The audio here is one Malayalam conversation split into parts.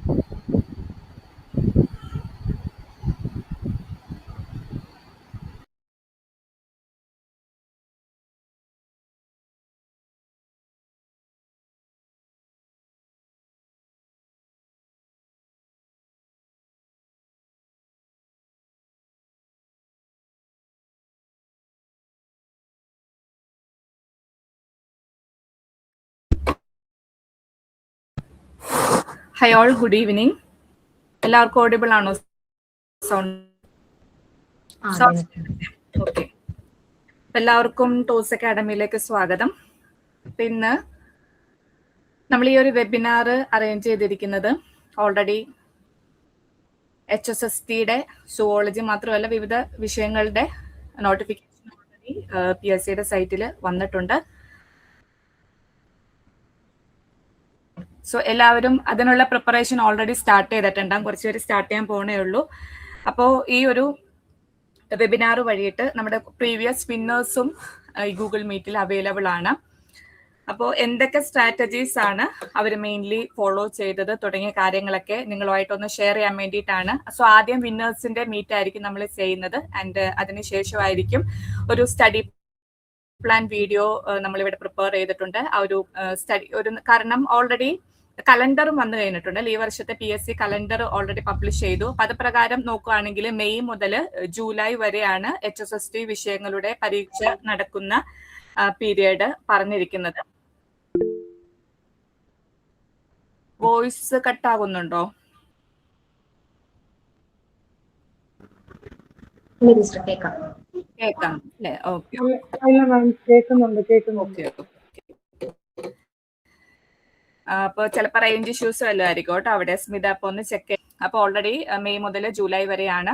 Hi all, good evening. എല്ലാവർക്കും ഓഡിബിൾ ആണോ? ഓക്കെ. എല്ലാവർക്കും ടോസ് അക്കാഡമിയിലേക്ക് സ്വാഗതം. ഇന്ന് നമ്മൾ ഈ ഒരു വെബിനാർ അറേഞ്ച് ചെയ്തിരിക്കുന്നത് ഓൾറെഡി HSSTയുടെ സുവോളജി മാത്രമല്ല വിവിധ വിഷയങ്ങളുടെ നോട്ടിഫിക്കേഷൻ ഓൾറെഡി PSCയുടെ സൈറ്റിൽ വന്നിട്ടുണ്ട്. സോ എല്ലാവരും അതിനുള്ള പ്രിപ്പറേഷൻ ഓൾറെഡി സ്റ്റാർട്ട് ചെയ്തിട്ടുണ്ടാകും. കുറച്ച് പേര് സ്റ്റാർട്ട് ചെയ്യാൻ പോകണേ ഉള്ളൂ. അപ്പോൾ ഈ ഒരു വെബിനാർ വഴിയിട്ട് നമ്മുടെ പ്രീവിയസ് വിന്നേഴ്സും ഈ ഗൂഗിൾ മീറ്റിൽ അവൈലബിൾ ആണ്. അപ്പോൾ എന്തൊക്കെ സ്ട്രാറ്റജീസ് ആണ് അവർ മെയിൻലി ഫോളോ ചെയ്തത് തുടങ്ങിയ കാര്യങ്ങളൊക്കെ നിങ്ങളുമായിട്ടൊന്ന് ഷെയർ ചെയ്യാൻ വേണ്ടിയിട്ടാണ്. സോ ആദ്യം വിന്നേഴ്സിന്റെ മീറ്റ് ആയിരിക്കും നമ്മൾ ചെയ്യുന്നത്. ആൻഡ് അതിനുശേഷമായിരിക്കും ഒരു സ്റ്റഡി പ്ലാൻ വീഡിയോ നമ്മളിവിടെ പ്രിപ്പയർ ചെയ്തിട്ടുണ്ട്. ആ ഒരു സ്റ്റഡി കാരണം ഓൾറെഡി കലണ്ടറും വന്നു കഴിഞ്ഞിട്ടുണ്ട്. ഈ വർഷത്തെ PSC കലണ്ടർ ഓൾറെഡി പബ്ലിഷ് ചെയ്തു. അപ്പൊ അത് പ്രകാരം നോക്കുകയാണെങ്കിൽ മെയ് മുതൽ ജൂലൈ വരെയാണ് HSST വിഷയങ്ങളുടെ പരീക്ഷ നടക്കുന്ന പീരിയഡ് പറഞ്ഞിരിക്കുന്നത്. വോയിസ് കട്ടാകുന്നുണ്ടോ? കേൾക്കാം അല്ലേ? ഓക്കെ. അപ്പൊ ചിലപ്പോൾ റേഞ്ച് ഇഷ്യൂസ് വല്ലതും ആയിരിക്കും കേട്ടോ. അവിടെ സ്മിത അപ്പൊ ഒന്ന് ചെക്ക് ചെയ്യാം. അപ്പൊ ഓൾറെഡി മെയ് മുതൽ ജൂലൈ വരെയാണ്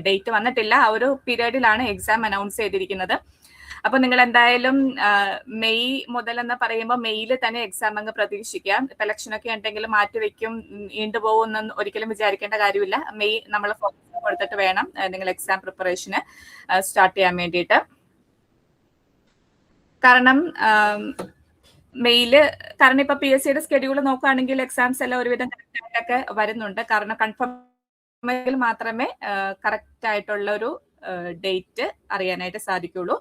ഡേറ്റ് വന്നിട്ടില്ല. ആ ഒരു പീരീഡിലാണ് എക്സാം അനൗൺസ് ചെയ്തിരിക്കുന്നത്. അപ്പൊ നിങ്ങൾ എന്തായാലും മെയ് മുതൽ എന്ന് പറയുമ്പോൾ മെയ്യിൽ തന്നെ എക്സാം അങ്ങ് പ്രതീക്ഷിക്കാം. ഇലക്ഷനൊക്കെ ഉണ്ടെങ്കിൽ മാറ്റിവെക്കും, നീണ്ടുപോകുമെന്ന് ഒരിക്കലും വിചാരിക്കേണ്ട കാര്യമില്ല. മെയ് നമ്മൾ ഫോക്കസ് കൊടുത്തിട്ട് വേണം നിങ്ങൾ എക്സാം പ്രിപ്പറേഷന് സ്റ്റാർട്ട് ചെയ്യാൻ വേണ്ടിയിട്ട്. കാരണം ഇപ്പൊ PSCയുടെ സ്കെഡ്യൂൾ നോക്കുകയാണെങ്കിൽ എക്സാംസ് എല്ലാം ഒരുവിധം കറക്റ്റ് ആയിട്ടൊക്കെ വരുന്നുണ്ട്. കാരണം കൺഫേം മാത്രമേ കറക്റ്റ് ആയിട്ടുള്ള ഒരു ഡേറ്റ് അറിയാനായിട്ട് സാധിക്കുള്ളൂ.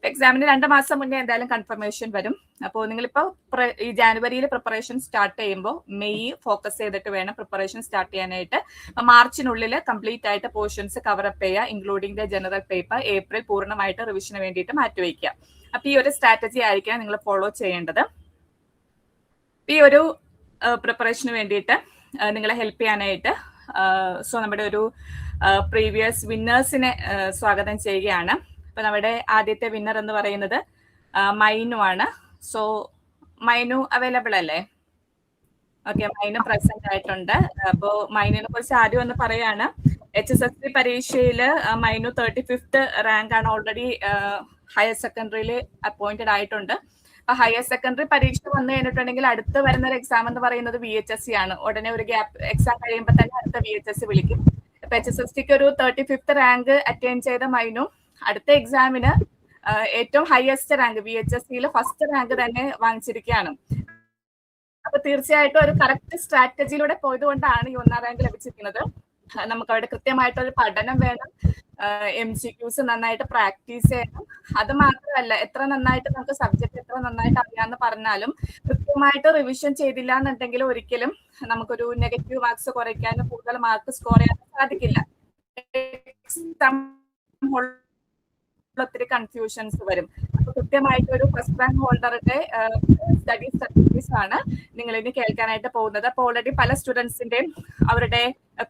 എക്സാമിന് 2 മാസം മുന്നേ എന്തായാലും കൺഫർമേഷൻ വരും. അപ്പോൾ നിങ്ങളിപ്പോൾ ഈ ജാനുവരിയിൽ പ്രിപ്പറേഷൻ സ്റ്റാർട്ട് ചെയ്യുമ്പോൾ മെയ് ഫോക്കസ് ചെയ്തിട്ട് വേണം പ്രിപ്പറേഷൻ സ്റ്റാർട്ട് ചെയ്യാനായിട്ട്. മാർച്ചിനുള്ളിൽ കംപ്ലീറ്റ് ആയിട്ട് പോർഷൻസ് കവറപ്പ് ചെയ്യുക, including the general paper. April പൂർണ്ണമായിട്ട് റിവിഷന് വേണ്ടിയിട്ട് മാറ്റിവെക്കുക. അപ്പൊ ഈ ഒരു സ്ട്രാറ്റജി ആയിരിക്കണം നിങ്ങൾ ഫോളോ ചെയ്യേണ്ടത്. ഈ ഒരു പ്രിപ്പറേഷന് വേണ്ടിയിട്ട് നിങ്ങളെ ഹെൽപ്പ് ചെയ്യാനായിട്ട് സോ നമ്മുടെ ഒരു പ്രീവിയസ് വിന്നേഴ്സിനെ സ്വാഗതം ചെയ്യുകയാണ്. അപ്പൊ നമ്മുടെ ആദ്യത്തെ വിന്നർ എന്ന് പറയുന്നത് മൈനു ആണ്. സോ മൈനു അവൈലബിൾ അല്ലേ? ഓക്കെ, മൈനു പ്രസന്റ് ആയിട്ടുണ്ട്. അപ്പോൾ മൈനുവിനെ കുറിച്ച് ആദ്യം ഒന്ന് പറയാണ്. HSSC പരീക്ഷയിൽ മൈനു 35th റാങ്ക് ആണ്. ഓൾറെഡി ഹയർ സെക്കൻഡറിയിൽ അപ്പോയിന്റഡ് ആയിട്ടുണ്ട്. അപ്പൊ ഹയർ സെക്കൻഡറി പരീക്ഷ വന്നു കഴിഞ്ഞിട്ടുണ്ടെങ്കിൽ അടുത്ത് വരുന്ന ഒരു എക്സാം എന്ന് പറയുന്നത് VHSC ആണ്. ഉടനെ ഒരു ഗ്യാപ്പ് എക്സാം കഴിയുമ്പോൾ തന്നെ അടുത്ത VHSC വിളിക്കും. ഇപ്പൊ HSSCക്ക് ഒരു 35th റാങ്ക് അറ്റൈൻ ചെയ്ത മൈനു അടുത്ത എക്സാമിന് ഏറ്റവും ഹയസ്റ്റ് റാങ്ക് VHSCയിൽ ഫസ്റ്റ് റാങ്ക് തന്നെ വാങ്ങിച്ചിരിക്കുകയാണ്. അപ്പൊ തീർച്ചയായിട്ടും ഒരു കറക്റ്റ് സ്ട്രാറ്റജിയിലൂടെ പോയത് കൊണ്ടാണ് ഈ 1ാം റാങ്ക് ലഭിച്ചിരിക്കുന്നത്. നമുക്ക് അവിടെ കൃത്യമായിട്ടൊരു പഠനം വേണം, MCQs നന്നായിട്ട് പ്രാക്ടീസ് ചെയ്യണം. അത് മാത്രമല്ല, എത്ര നന്നായിട്ട് നമുക്ക് സബ്ജക്ട് എത്ര നന്നായിട്ട് അറിയാമെന്ന് പറഞ്ഞാലും കൃത്യമായിട്ട് റിവിഷൻ ചെയ്തില്ല എന്നുണ്ടെങ്കിൽ ഒരിക്കലും നമുക്കൊരു നെഗറ്റീവ് മാർക്സ് കുറയ്ക്കാനും കൂടുതൽ മാർക്ക് സ്കോർ ചെയ്യാനും സാധിക്കില്ല. ഒത്തിരി കൺഫ്യൂഷൻസ് വരും. അപ്പൊ കൃത്യമായിട്ട് ഒരു ഫസ്റ്റ് റാങ്ക് ഹോൾഡറുടെ സ്റ്റഡി സ്ട്രാറ്റജീസ് ആണ് നിങ്ങൾ ഇനി കേൾക്കാനായിട്ട് പോകുന്നത്. അപ്പൊ ഓൾറെഡി പല സ്റ്റുഡൻസിന്റെയും അവരുടെ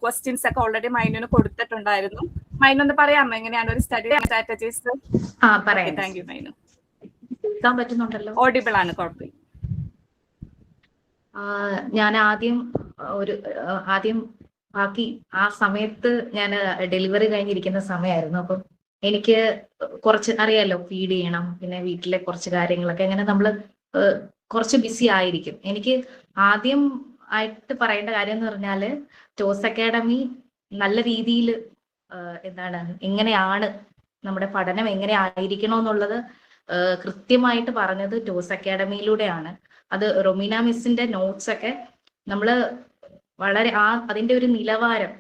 ക്വസ്റ്റ്യൻസ് ഒക്കെ ഓൾറെഡി മൈനുവിന് കൊടുത്തിട്ടുണ്ടായിരുന്നു. മൈനു ഒന്ന് പറയാമോ എങ്ങനെയാണ് ഒരു study strategies? Thank you Mainu. പറ്റുന്നുണ്ടല്ലോ, ഓഡിബിൾ ആണ്, കുഴപ്പമില്ല. ഞാൻ ആദ്യം ബാക്കി ആ സമയത്ത് ഞാൻ ഡെലിവറി കഴിഞ്ഞിരിക്കുന്ന സമയമായിരുന്നു. അപ്പം എനിക്ക് കുറച്ച് അറിയാലോ, ഫീഡ് ചെയ്യണം, പിന്നെ വീട്ടിലെ കുറച്ച് കാര്യങ്ങളൊക്കെ, അങ്ങനെ നമ്മൾ കുറച്ച് ബിസി ആയിരിക്കും. എനിക്ക് ആദ്യം ആയിട്ട് പറയേണ്ട കാര്യം എന്ന് പറഞ്ഞാൽ ടോസ് അക്കാഡമി നല്ല രീതിയിൽ എങ്ങനെയാണ് നമ്മുടെ പഠനം എങ്ങനെ ആയിരിക്കണമെന്നുള്ളത് കൃത്യമായിട്ട് പറഞ്ഞത് ടോസ് അക്കാഡമിയിലൂടെയാണ്. അത് റൊമീന മിസ്സിന്റെ നോട്ട്സ് ഒക്കെ നമ്മൾ വളരെ അതിന്റെ ഒരു നിലവാരം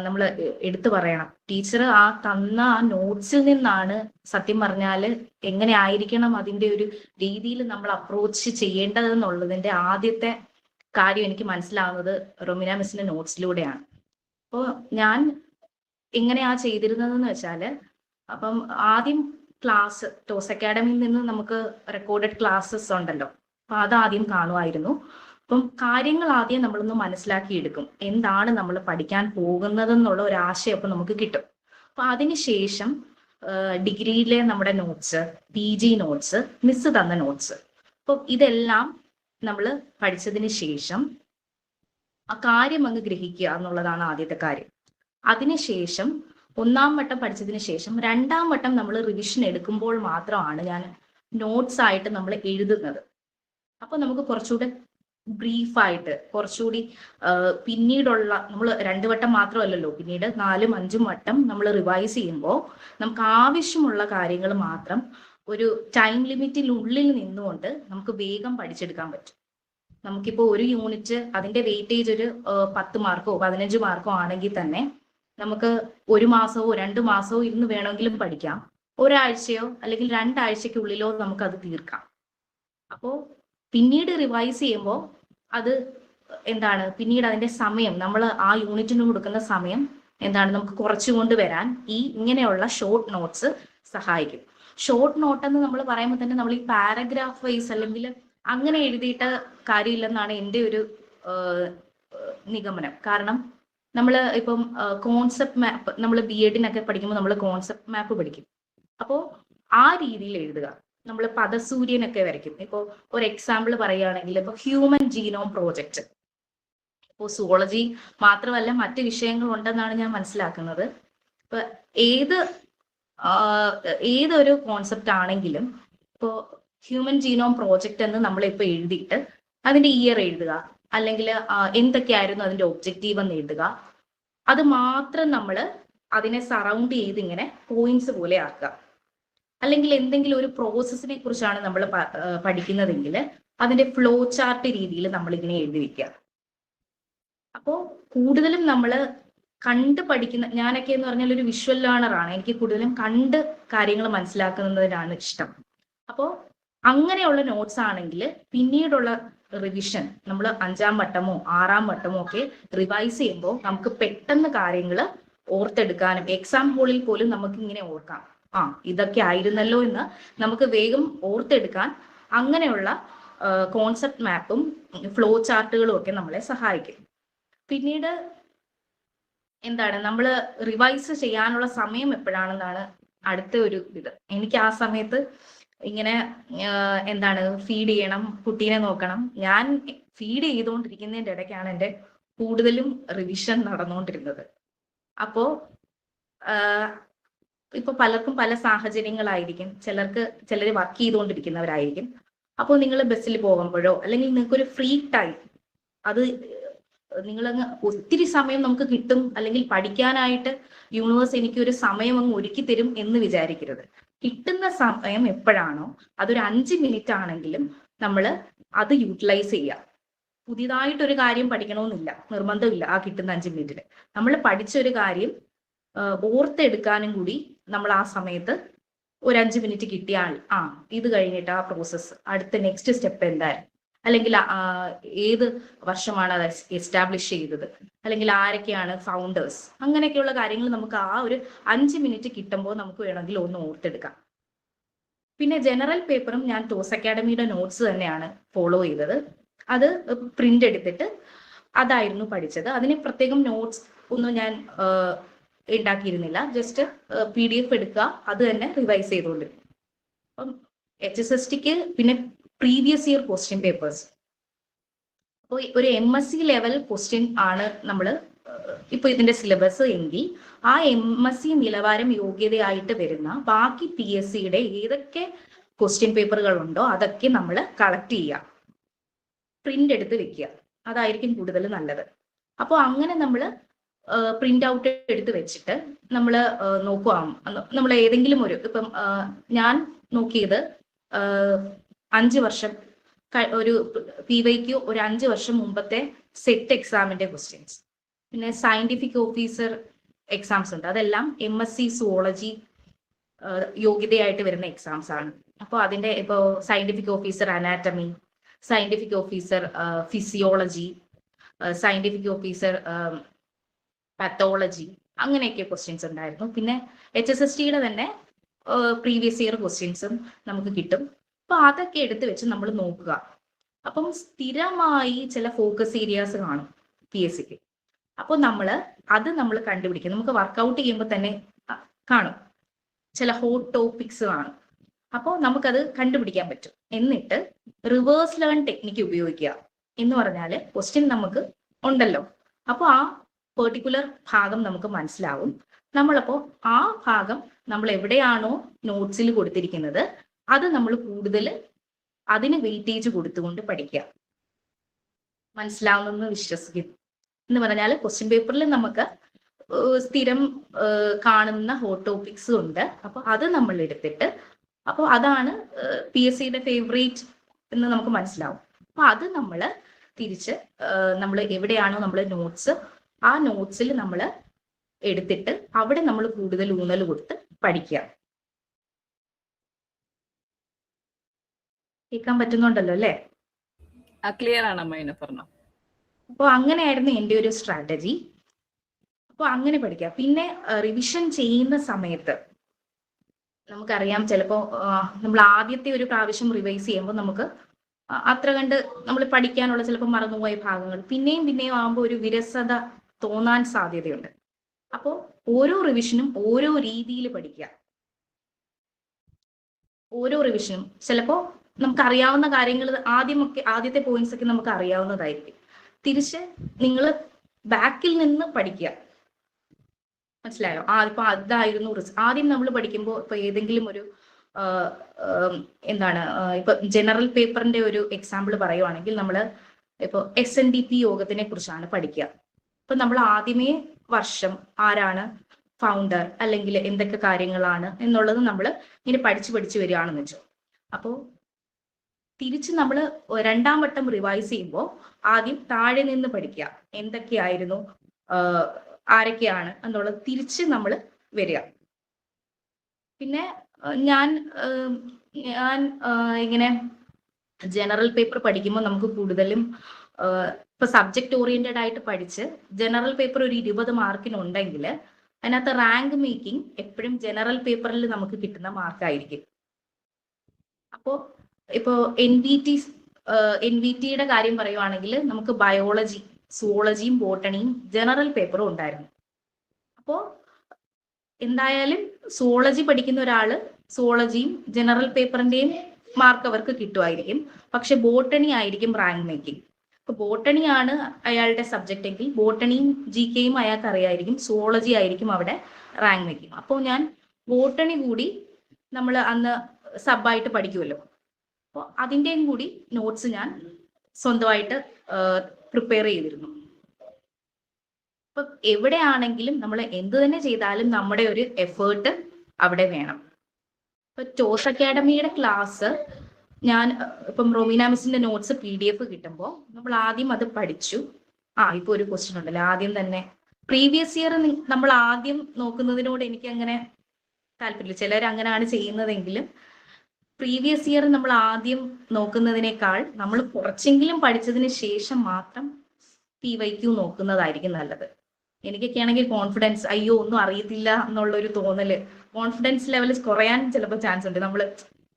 നമ്മൾ എടുത്തു പറയണം. ടീച്ചർ തന്ന ആ നോട്ട്സിൽ നിന്നാണ് സത്യം പറഞ്ഞാൽ എങ്ങനെ ആയിരിക്കണം അതിന്റെ ഒരു രീതിയിൽ നമ്മൾ അപ്രോച്ച് ചെയ്യേണ്ടതെന്നുള്ളതിന്റെ ആദ്യത്തെ കാര്യം എനിക്ക് മനസ്സിലാവുന്നത് റൊമിന മിസ്സിന്റെ നോട്ട്സിലൂടെയാണ്. അപ്പോൾ ഞാൻ എങ്ങനെയാ ചെയ്തിരുന്നതെന്ന് വെച്ചാൽ, അപ്പം ആദ്യം ക്ലാസ് ടോസ് അക്കാഡമിയിൽ നിന്ന് നമുക്ക് റെക്കോർഡഡ് ക്ലാസ്സസ് ഉണ്ടല്ലോ, അപ്പൊ അതാദ്യം കാണുമായിരുന്നു. അപ്പം കാര്യങ്ങൾ ആദ്യം നമ്മളൊന്ന് മനസ്സിലാക്കിയെടുക്കും, എന്താണ് നമ്മൾ പഠിക്കാൻ പോകുന്നതെന്നുള്ള ഒരു ആശയം അപ്പൊ നമുക്ക് കിട്ടും. അപ്പൊ അതിനുശേഷം ഡിഗ്രിയിലെ നമ്മുടെ നോട്ട്സ്, PG നോട്ട്സ്, മിസ് തന്ന നോട്ട്സ്, അപ്പൊ ഇതെല്ലാം നമ്മൾ പഠിച്ചതിന് ശേഷം ആ കാര്യം അങ്ങ് ഗ്രഹിക്കുക എന്നുള്ളതാണ് ആദ്യത്തെ കാര്യം. അതിനുശേഷം 1ാം വട്ടം പഠിച്ചതിന് ശേഷം 2ാം വട്ടം നമ്മൾ റിവിഷൻ എടുക്കുമ്പോൾ മാത്രമാണ് ഞാൻ നോട്ട്സ് ആയിട്ട് നമ്മൾ എഴുതുന്നത്. അപ്പൊ നമുക്ക് കുറച്ചുകൂടെ ബ്രീഫായിട്ട്, കുറച്ചുകൂടി പിന്നീടുള്ള, നമ്മൾ 2 വട്ടം മാത്രമല്ലല്ലോ, പിന്നീട് 4ഉം 5ഉം വട്ടം നമ്മൾ റിവൈസ് ചെയ്യുമ്പോൾ നമുക്ക് ആവശ്യമുള്ള കാര്യങ്ങൾ മാത്രം ഒരു ടൈം ലിമിറ്റിനുള്ളിൽ നിന്നുകൊണ്ട് നമുക്ക് വേഗം പഠിച്ചെടുക്കാൻ പറ്റും. നമുക്കിപ്പോൾ ഒരു യൂണിറ്റ് അതിന്റെ വെയിറ്റേജ് ഒരു 10 മാർക്കോ 15 മാർക്കോ ആണെങ്കിൽ തന്നെ നമുക്ക് 1 മാസമോ 2 മാസമോ ഇരുന്ന് വേണമെങ്കിലും പഠിക്കാം. ഒരാഴ്ചയോ അല്ലെങ്കിൽ 2 ആഴ്ചയ്ക്കുള്ളിലോ നമുക്ക് അത് തീർക്കാം. അപ്പോൾ പിന്നീട് റിവൈസ് ചെയ്യുമ്പോൾ അത് എന്താണ്, പിന്നീട് അതിന്റെ സമയം, നമ്മൾ ആ യൂണിറ്റിന് കൊടുക്കുന്ന സമയം എന്താണ്, നമുക്ക് കുറച്ചുകൊണ്ട് വരാൻ ഇങ്ങനെയുള്ള ഷോർട്ട് നോട്ട്സ് സഹായിക്കും. ഷോർട്ട് നോട്ട് എന്ന് നമ്മൾ പറയുമ്പോൾ തന്നെ നമ്മൾ ഈ പാരഗ്രാഫ് വൈസ് അല്ലെങ്കിൽ അങ്ങനെ എഴുതിയിട്ട് കാര്യമില്ലെന്നാണ് എൻ്റെ ഒരു നിഗമനം. കാരണം നമ്മൾ ഇപ്പം കോൺസെപ്റ്റ് മാപ്പ്, നമ്മൾ BEdനൊക്കെ പഠിക്കുമ്പോൾ നമ്മൾ കോൺസെപ്റ്റ് മാപ്പ് പഠിക്കും. അപ്പോൾ ആ രീതിയിൽ എഴുതുക. നമ്മൾ പദസൂര്യനൊക്കെ വരയ്ക്കും. ഇപ്പോൾ ഒരു എക്സാമ്പിൾ പറയുകയാണെങ്കിൽ, ഇപ്പോൾ ഹ്യൂമൻ ജീനോം പ്രോജക്റ്റ്, ഇപ്പോൾ സുവോളജി മാത്രമല്ല മറ്റ് വിഷയങ്ങൾ ഉണ്ടെന്നാണ് ഞാൻ മനസ്സിലാക്കുന്നത്. ഇപ്പൊ ഏതൊരു കോൺസെപ്റ്റ് ആണെങ്കിലും ഇപ്പോൾ ഹ്യൂമൻ ജീനോം പ്രോജക്റ്റ് എന്ന് നമ്മളിപ്പോൾ എഴുതിയിട്ട് അതിന്റെ ഇയർ എഴുതുക, അല്ലെങ്കിൽ എന്തൊക്കെയായിരുന്നു അതിന്റെ ഒബ്ജക്റ്റീവ് എന്ന് എഴുതുക. അത് മാത്രം നമ്മൾ അതിനെ സറൗണ്ട് ചെയ്ത് ഇങ്ങനെ പോയിന്റ്സ് പോലെ ആക്കുക. അല്ലെങ്കിൽ എന്തെങ്കിലും ഒരു പ്രോസസ്സിനെ കുറിച്ചാണ് നമ്മൾ പഠിക്കുന്നതെങ്കിൽ അതിന്റെ ഫ്ലോ ചാർട്ട് രീതിയിൽ നമ്മൾ ഇങ്ങനെ എഴുതി വെക്കുക. അപ്പോൾ കൂടുതലും നമ്മൾ കണ്ട് പഠിക്കുന്ന, ഞാനൊക്കെ എന്ന് പറഞ്ഞാൽ ഒരു വിഷ്വൽ ലേണർ ആണ്, എനിക്ക് കൂടുതലും കണ്ട് കാര്യങ്ങൾ മനസ്സിലാക്കുന്നതിനാണ് ഇഷ്ടം. അപ്പോൾ അങ്ങനെയുള്ള നോട്ട്സ് ആണെങ്കിൽ പിന്നീടുള്ള റിവിഷൻ നമ്മൾ 5ാം വട്ടമോ 6ാം വട്ടമോ ഒക്കെ റിവൈസ് ചെയ്യുമ്പോൾ നമുക്ക് പെട്ടെന്ന് കാര്യങ്ങൾ ഓർത്തെടുക്കാനും, എക്സാം ഹോളിൽ പോലും നമുക്ക് ഇങ്ങനെ ഓർക്കാം, ഇതൊക്കെ ആയിരുന്നല്ലോ എന്ന് നമുക്ക് വേഗം ഓർത്തെടുക്കാൻ അങ്ങനെയുള്ള കോൺസെപ്റ്റ് മാപ്പും ഫ്ലോ ചാർട്ടുകളും ഒക്കെ നമ്മളെ സഹായിക്കും. പിന്നീട് എന്താണ്, നമ്മൾ റിവൈസ് ചെയ്യാനുള്ള സമയം എപ്പോഴാണെന്നാണ് അടുത്ത ഒരു ഇത്. എനിക്ക് ആ സമയത്ത് ഇങ്ങനെ എന്താണ്, ഫീഡ് ചെയ്യണം, കുട്ടീനെ നോക്കണം. ഞാൻ ഫീഡ് ചെയ്തുകൊണ്ടിരിക്കുന്നതിൻ്റെ ഇടയ്ക്കാണ് എൻ്റെ കൂടുതലും റിവിഷൻ നടന്നുകൊണ്ടിരുന്നത്. അപ്പോ ഇപ്പൊ പലർക്കും പല സാഹചര്യങ്ങളായിരിക്കും. ചിലർ വർക്ക് ചെയ്തുകൊണ്ടിരിക്കുന്നവരായിരിക്കും. അപ്പോൾ നിങ്ങൾ ബസ്സിൽ പോകുമ്പോഴോ അല്ലെങ്കിൽ നിങ്ങൾക്കൊരു ഫ്രീ ടൈം, അത് നിങ്ങളങ്ങ് ഒത്തിരി സമയം നമുക്ക് കിട്ടും, അല്ലെങ്കിൽ പഠിക്കാനായിട്ട് യൂണിവേഴ്സ് എനിക്കൊരു സമയം അങ്ങ് ഒരുക്കി തരും എന്ന് വിചാരിക്കരുത്. കിട്ടുന്ന സമയം എപ്പോഴാണോ അതൊരു 5 മിനിറ്റ് ആണെങ്കിലും നമ്മൾ അത് യൂട്ടിലൈസ് ചെയ്യുക. പുതിയതായിട്ടൊരു കാര്യം പഠിക്കണമെന്നില്ല, നിർബന്ധമില്ല. ആ കിട്ടുന്ന 5 മിനിറ്റിൽ നമ്മൾ പഠിച്ചൊരു കാര്യം ഓർത്തെടുക്കാനും കൂടി നമ്മൾ ആ സമയത്ത് ഒരു 5 മിനിറ്റ് കിട്ടിയാൽ ഇത് കഴിഞ്ഞിട്ട് ആ പ്രോസസ്സ്, അടുത്ത നെക്സ്റ്റ് സ്റ്റെപ്പ് എന്തായാലും, അല്ലെങ്കിൽ ഏത് വർഷമാണ് അത് എസ്റ്റാബ്ലിഷ് ചെയ്തത്, അല്ലെങ്കിൽ ആരൊക്കെയാണ് ഫൗണ്ടേഴ്സ്, അങ്ങനെയൊക്കെയുള്ള കാര്യങ്ങൾ നമുക്ക് ആ ഒരു 5 മിനിറ്റ് കിട്ടുമ്പോൾ നമുക്ക് വേണമെങ്കിൽ ഒന്ന് ഓർത്തെടുക്കാം. പിന്നെ ജനറൽ പേപ്പറും ഞാൻ ടോസ് അക്കാഡമിയുടെ നോട്ട്സ് തന്നെയാണ് ഫോളോ ചെയ്തത്. അത് പ്രിന്റ് എടുത്തിട്ട് അതായിരുന്നു പഠിച്ചത്. അതിന് പ്രത്യേകം നോട്ട്സ് ഒന്നും ഞാൻ ഉണ്ടാക്കിയിരുന്നില്ല. ജസ്റ്റ് PDF എടുക്കുക, അത് തന്നെ റിവൈസ് ചെയ്തുകൊണ്ടിരുന്നു. അപ്പം HSSTക്ക് പിന്നെ പ്രീവിയസ് ഇയർ ക്വസ്റ്റ്യൻ പേപ്പേഴ്സ്, അപ്പോൾ ഒരു MSc ലെവൽ ക്വസ്റ്റ്യൻ ആണ് നമ്മൾ ഇപ്പൊ ഇതിന്റെ സിലബസ് എങ്കിൽ ആ MSc നിലവാരം യോഗ്യതയായിട്ട് വരുന്ന ബാക്കി PSCയുടെ ഏതൊക്കെ ക്വസ്റ്റ്യൻ പേപ്പറുകൾ ഉണ്ടോ അതൊക്കെ നമ്മൾ കളക്ട് ചെയ്യുക, പ്രിന്റ് എടുത്ത് വെക്കുക. അതായിരിക്കും കൂടുതൽ നല്ലത്. അപ്പോൾ അങ്ങനെ നമ്മൾ പ്രിന്റ് ഔട്ട് എടുത്ത് വെച്ചിട്ട് നമ്മൾ നോക്കുക. നമ്മൾ ഏതെങ്കിലും ഒരു, ഇപ്പം ഞാൻ നോക്കിയത് 5 വർഷം ഒരു PYQ ഒരു 5 വർഷം മുമ്പത്തെ സെറ്റ് എക്സാമിന്റെ ക്വസ്റ്റ്യൻസ്. പിന്നെ സയന്റിഫിക് ഓഫീസർ എക്സാംസ് ഉണ്ട്. അതെല്ലാം MSc സുവോളജി യോഗ്യതയായിട്ട് വരുന്ന എക്സാംസ് ആണ്. അപ്പോൾ അതിന്റെ ഇപ്പോൾ scientific officer anatomy, scientific officer physiology, scientific officer pathology, അങ്ങനെയൊക്കെ ക്വസ്റ്റ്യൻസ് ഉണ്ടായിരുന്നു. പിന്നെ HSSTയുടെ തന്നെ പ്രീവിയസ് ഇയർ ക്വസ്റ്റ്യൻസും നമുക്ക് കിട്ടും. അപ്പൊ അതൊക്കെ എടുത്ത് വെച്ച് നമ്മൾ നോക്കുക. അപ്പം സ്ഥിരമായി ചില ഫോക്കസ് ഏരിയാസ് കാണും PSCക്ക്. അപ്പോൾ അത് നമ്മൾ കണ്ടുപിടിക്കും. നമുക്ക് വർക്കൗട്ട് ചെയ്യുമ്പോൾ തന്നെ കാണും ചില ഹോട്ട് ടോപ്പിക്സ് കാണും. അപ്പോൾ നമുക്കത് കണ്ടുപിടിക്കാൻ പറ്റും. എന്നിട്ട് റിവേഴ്സ് ലേൺ ടെക്നിക്ക് ഉപയോഗിക്കുക. എന്ന് പറഞ്ഞാൽ ക്വസ്റ്റ്യൻ നമുക്ക് ഉണ്ടല്ലോ, അപ്പോൾ ആ പെർട്ടിക്കുലർ ഭാഗം നമുക്ക് മനസ്സിലാവും. നമ്മളപ്പോൾ ആ ഭാഗം നമ്മൾ എവിടെയാണോ നോട്ട്സിൽ കൊടുത്തിരിക്കുന്നത് അത് നമ്മൾ കൂടുതൽ അതിന് വെയിറ്റേജ് കൊടുത്തുകൊണ്ട് പഠിക്കുക. മനസ്സിലാവുമെന്ന് വിശ്വസിക്കുന്നു. എന്ന് പറഞ്ഞാൽ ക്വസ്റ്റ്യൻ പേപ്പറിൽ നമുക്ക് സ്ഥിരം കാണുന്ന ഹോട്ട് ടോപ്പിക്സ് ഉണ്ട്. അപ്പോൾ അത് നമ്മൾ എടുത്തിട്ട്, അപ്പോൾ അതാണ് PSCയുടെ ഫേവറേറ്റ് എന്ന് നമുക്ക് മനസ്സിലാവും. അപ്പൊ അത് നമ്മൾ തിരിച്ച് നമ്മൾ എവിടെയാണോ നമ്മൾ നോട്ട്സ്, ആ നോട്ട്സിൽ നമ്മൾ എടുത്തിട്ട് അവിടെ നമ്മൾ കൂടുതൽ ഊന്നൽ കൊടുത്ത് പഠിക്കുക. കേൾക്കാൻ പറ്റുന്നുണ്ടല്ലോ അല്ലേ? ക്ലിയർ ആണ് അമ്മ പറഞ്ഞു. അപ്പോൾ അങ്ങനെയായിരുന്നു എൻ്റെ ഒരു സ്ട്രാറ്റജി. അപ്പോൾ അങ്ങനെ പഠിക്കുക. പിന്നെ റിവിഷൻ ചെയ്യുന്ന സമയത്ത് നമുക്കറിയാം, ചിലപ്പോൾ നമ്മൾ ആദ്യത്തെ ഒരു പ്രാവശ്യം റിവൈസ് ചെയ്യുമ്പോൾ നമുക്ക് അത്ര കണ്ട് നമ്മൾ പഠിക്കാനുള്ള ചിലപ്പോൾ മറന്നുപോയ ഭാഗങ്ങൾ പിന്നെയും ആകുമ്പോൾ ഒരു വിരസത തോന്നാൻ സാധ്യതയുണ്ട്. അപ്പോൾ ഓരോ റിവിഷനും ഓരോ രീതിയിൽ പഠിക്കുക. ഓരോ റിവിഷനും ചിലപ്പോൾ നമുക്ക് അറിയാവുന്ന കാര്യങ്ങൾ ആദ്യത്തെ പോയിന്റ്സ് ഒക്കെ നമുക്ക് അറിയാവുന്നതായിരിക്കും. തിരിച്ച് നിങ്ങൾ ബാക്കിൽ നിന്ന് പഠിക്കുക. മനസ്സിലായോ? ഇപ്പൊ അതായിരുന്നു ആദ്യം നമ്മൾ പഠിക്കുമ്പോൾ ഇപ്പൊ ഏതെങ്കിലും ഒരു ഇപ്പൊ ജനറൽ പേപ്പറിന്റെ ഒരു എക്സാമ്പിൾ പറയുവാണെങ്കിൽ നമ്മൾ ഇപ്പൊ SNDP യോഗത്തിനെ കുറിച്ചാണ് പഠിക്കുക. അപ്പൊ നമ്മൾ ആദ്യമേ വർഷം, ആരാണ് ഫൗണ്ടർ, അല്ലെങ്കിൽ എന്തൊക്കെ കാര്യങ്ങളാണ് എന്നുള്ളത് നമ്മൾ ഇങ്ങനെ പഠിച്ചു വരികയാണെന്ന് വെച്ചോ. അപ്പോൾ തിരിച്ച് നമ്മൾ 2ാം വട്ടം റിവൈസ് ചെയ്യുമ്പോൾ ആദ്യം താഴെ നിന്ന് പഠിക്കുക. എന്തൊക്കെയായിരുന്നു, ആരൊക്കെയാണ് എന്നുള്ളത് തിരിച്ച് നമ്മൾ വരിക. പിന്നെ ഞാൻ ഇങ്ങനെ ജനറൽ പേപ്പർ പഠിക്കുമ്പോൾ നമുക്ക് കൂടുതലും ഇപ്പൊ സബ്ജക്ട് ഓറിയന്റഡ് ആയിട്ട് പഠിച്ച് ജനറൽ പേപ്പർ ഒരു 20 മാർക്കിനുണ്ടെങ്കിൽ അതിനകത്ത് റാങ്ക് മേക്കിംഗ് എപ്പോഴും ജനറൽ പേപ്പറിൽ നമുക്ക് കിട്ടുന്ന മാർക്കായിരിക്കും. അപ്പോൾ ഇപ്പോൾ NVTയുടെ കാര്യം പറയുവാണെങ്കിൽ നമുക്ക് ബയോളജി, സുവോളജിയും ബോട്ടണിയും ജനറൽ പേപ്പറും ഉണ്ടായിരുന്നു. അപ്പോൾ എന്തായാലും സുവോളജി പഠിക്കുന്ന ഒരാള് സുവോളജിയും ജനറൽ പേപ്പറിന്റെയും മാർക്ക് അവർക്ക് കിട്ടുമായിരിക്കും. പക്ഷെ ബോട്ടണി ആയിരിക്കും റാങ്ക് മേക്കിംഗ്. ഇപ്പൊ ബോട്ടണി ആണ് അയാളുടെ സബ്ജക്റ്റ് എങ്കിൽ ബോട്ടണിയും GKയും അയാൾക്ക് അറിയായിരിക്കും. സുവോളജി ആയിരിക്കും അവിടെ റാങ്ക് മേക്കിംഗ്. അപ്പോൾ ഞാൻ ബോട്ടണി കൂടി നമ്മൾ അന്ന് സബായിട്ട് പഠിക്കുമല്ലോ, അപ്പോൾ അതിൻ്റെയും കൂടി നോട്ട്സ് ഞാൻ സ്വന്തമായിട്ട് പ്രിപ്പയർ ചെയ്തിരുന്നു. അപ്പൊ എവിടെയാണെങ്കിലും നമ്മൾ എന്ത് തന്നെ ചെയ്താലും നമ്മുടെ ഒരു എഫേർട്ട് അവിടെ വേണം. ഇപ്പൊ ടോസ് അക്കാഡമിയുടെ ക്ലാസ് ഞാൻ ഇപ്പം റൊമീന മിസ്സിന്റെ നോട്ട്സ് PDF കിട്ടുമ്പോൾ നമ്മൾ ആദ്യം അത് പഠിച്ചു. ഇപ്പൊ ഒരു ക്വസ്റ്റ്യൻ ഉണ്ടല്ലോ, ആദ്യം തന്നെ പ്രീവിയസ് ഇയർ നമ്മൾ ആദ്യം നോക്കുന്നതിനോട് എനിക്ക് അങ്ങനെ താല്പര്യമില്ല. ചിലർ അങ്ങനെയാണ് ചെയ്യുന്നതെങ്കിലും പ്രീവിയസ് ഇയർ നമ്മൾ ആദ്യം നോക്കുന്നതിനേക്കാൾ നമ്മൾ കുറച്ചെങ്കിലും പഠിച്ചതിന് ശേഷം മാത്രം PYQ നോക്കുന്നതായിരിക്കും നല്ലത്. എനിക്കൊക്കെ ആണെങ്കിൽ കോൺഫിഡൻസ്, അയ്യോ ഒന്നും അറിയത്തില്ല എന്നുള്ളൊരു തോന്നല്, കോൺഫിഡൻസ് ലെവൽ കുറയാൻ ചിലപ്പോൾ ചാൻസ് ഉണ്ട്. നമ്മൾ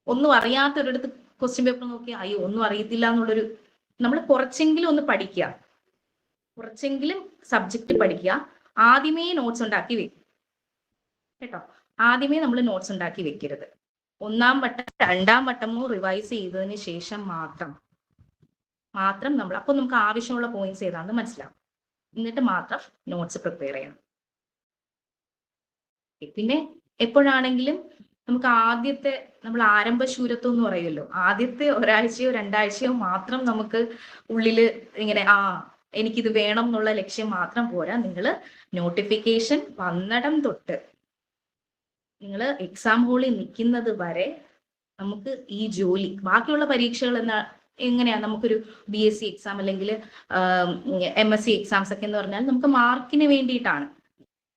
ഒന്നും അറിയാത്തൊരിടത്ത് ക്വസ്റ്റ്യൻ പേപ്പർ നോക്കി അയ്യോ ഒന്നും അറിയത്തില്ല എന്നുള്ളൊരു, നമ്മൾ കുറച്ചെങ്കിലും ഒന്ന് പഠിക്കുക, കുറച്ചെങ്കിലും സബ്ജക്റ്റ് പഠിക്കുക. ആദ്യമേ നോട്ട്സ് ഉണ്ടാക്കി വെക്കും കേട്ടോ. ആദ്യമേ നമ്മൾ നോട്ട്സ് ഉണ്ടാക്കി വെക്കരുത്. 1ാം വട്ടം 2ാം വട്ടമോ റിവൈസ് ചെയ്തതിന് ശേഷം മാത്രം നമ്മൾ, അപ്പൊ നമുക്ക് ആവശ്യമുള്ള പോയിന്റ്സ് ഏതാണെന്ന് മനസ്സിലാവും. എന്നിട്ട് മാത്രം നോട്ട്സ് പ്രിപ്പയർ ചെയ്യണം. പിന്നെ എപ്പോഴാണെങ്കിലും നമുക്ക് നമ്മൾ ആരംഭശൂരത്വം എന്ന് പറയുമല്ലോ, ആദ്യത്തെ 1 ആഴ്ചയോ 2 ആഴ്ചയോ മാത്രം നമുക്ക് ഉള്ളില് ഇങ്ങനെ എനിക്കിത് വേണം എന്നുള്ള ലക്ഷ്യം മാത്രം പോരാ. നിങ്ങൾ നോട്ടിഫിക്കേഷൻ വന്നിടം തൊട്ട് നിങ്ങൾ എക്സാം ഹോളിൽ നിൽക്കുന്നത് വരെ നമുക്ക് ഈ ജോലി, ബാക്കിയുള്ള പരീക്ഷകൾ എങ്ങനെയാ നമുക്കൊരു BSc എക്സാം അല്ലെങ്കിൽ MSc എക്സാംസ് ഒക്കെ എന്ന് പറഞ്ഞാൽ നമുക്ക് മാർക്കിന് വേണ്ടിയിട്ടാണ്.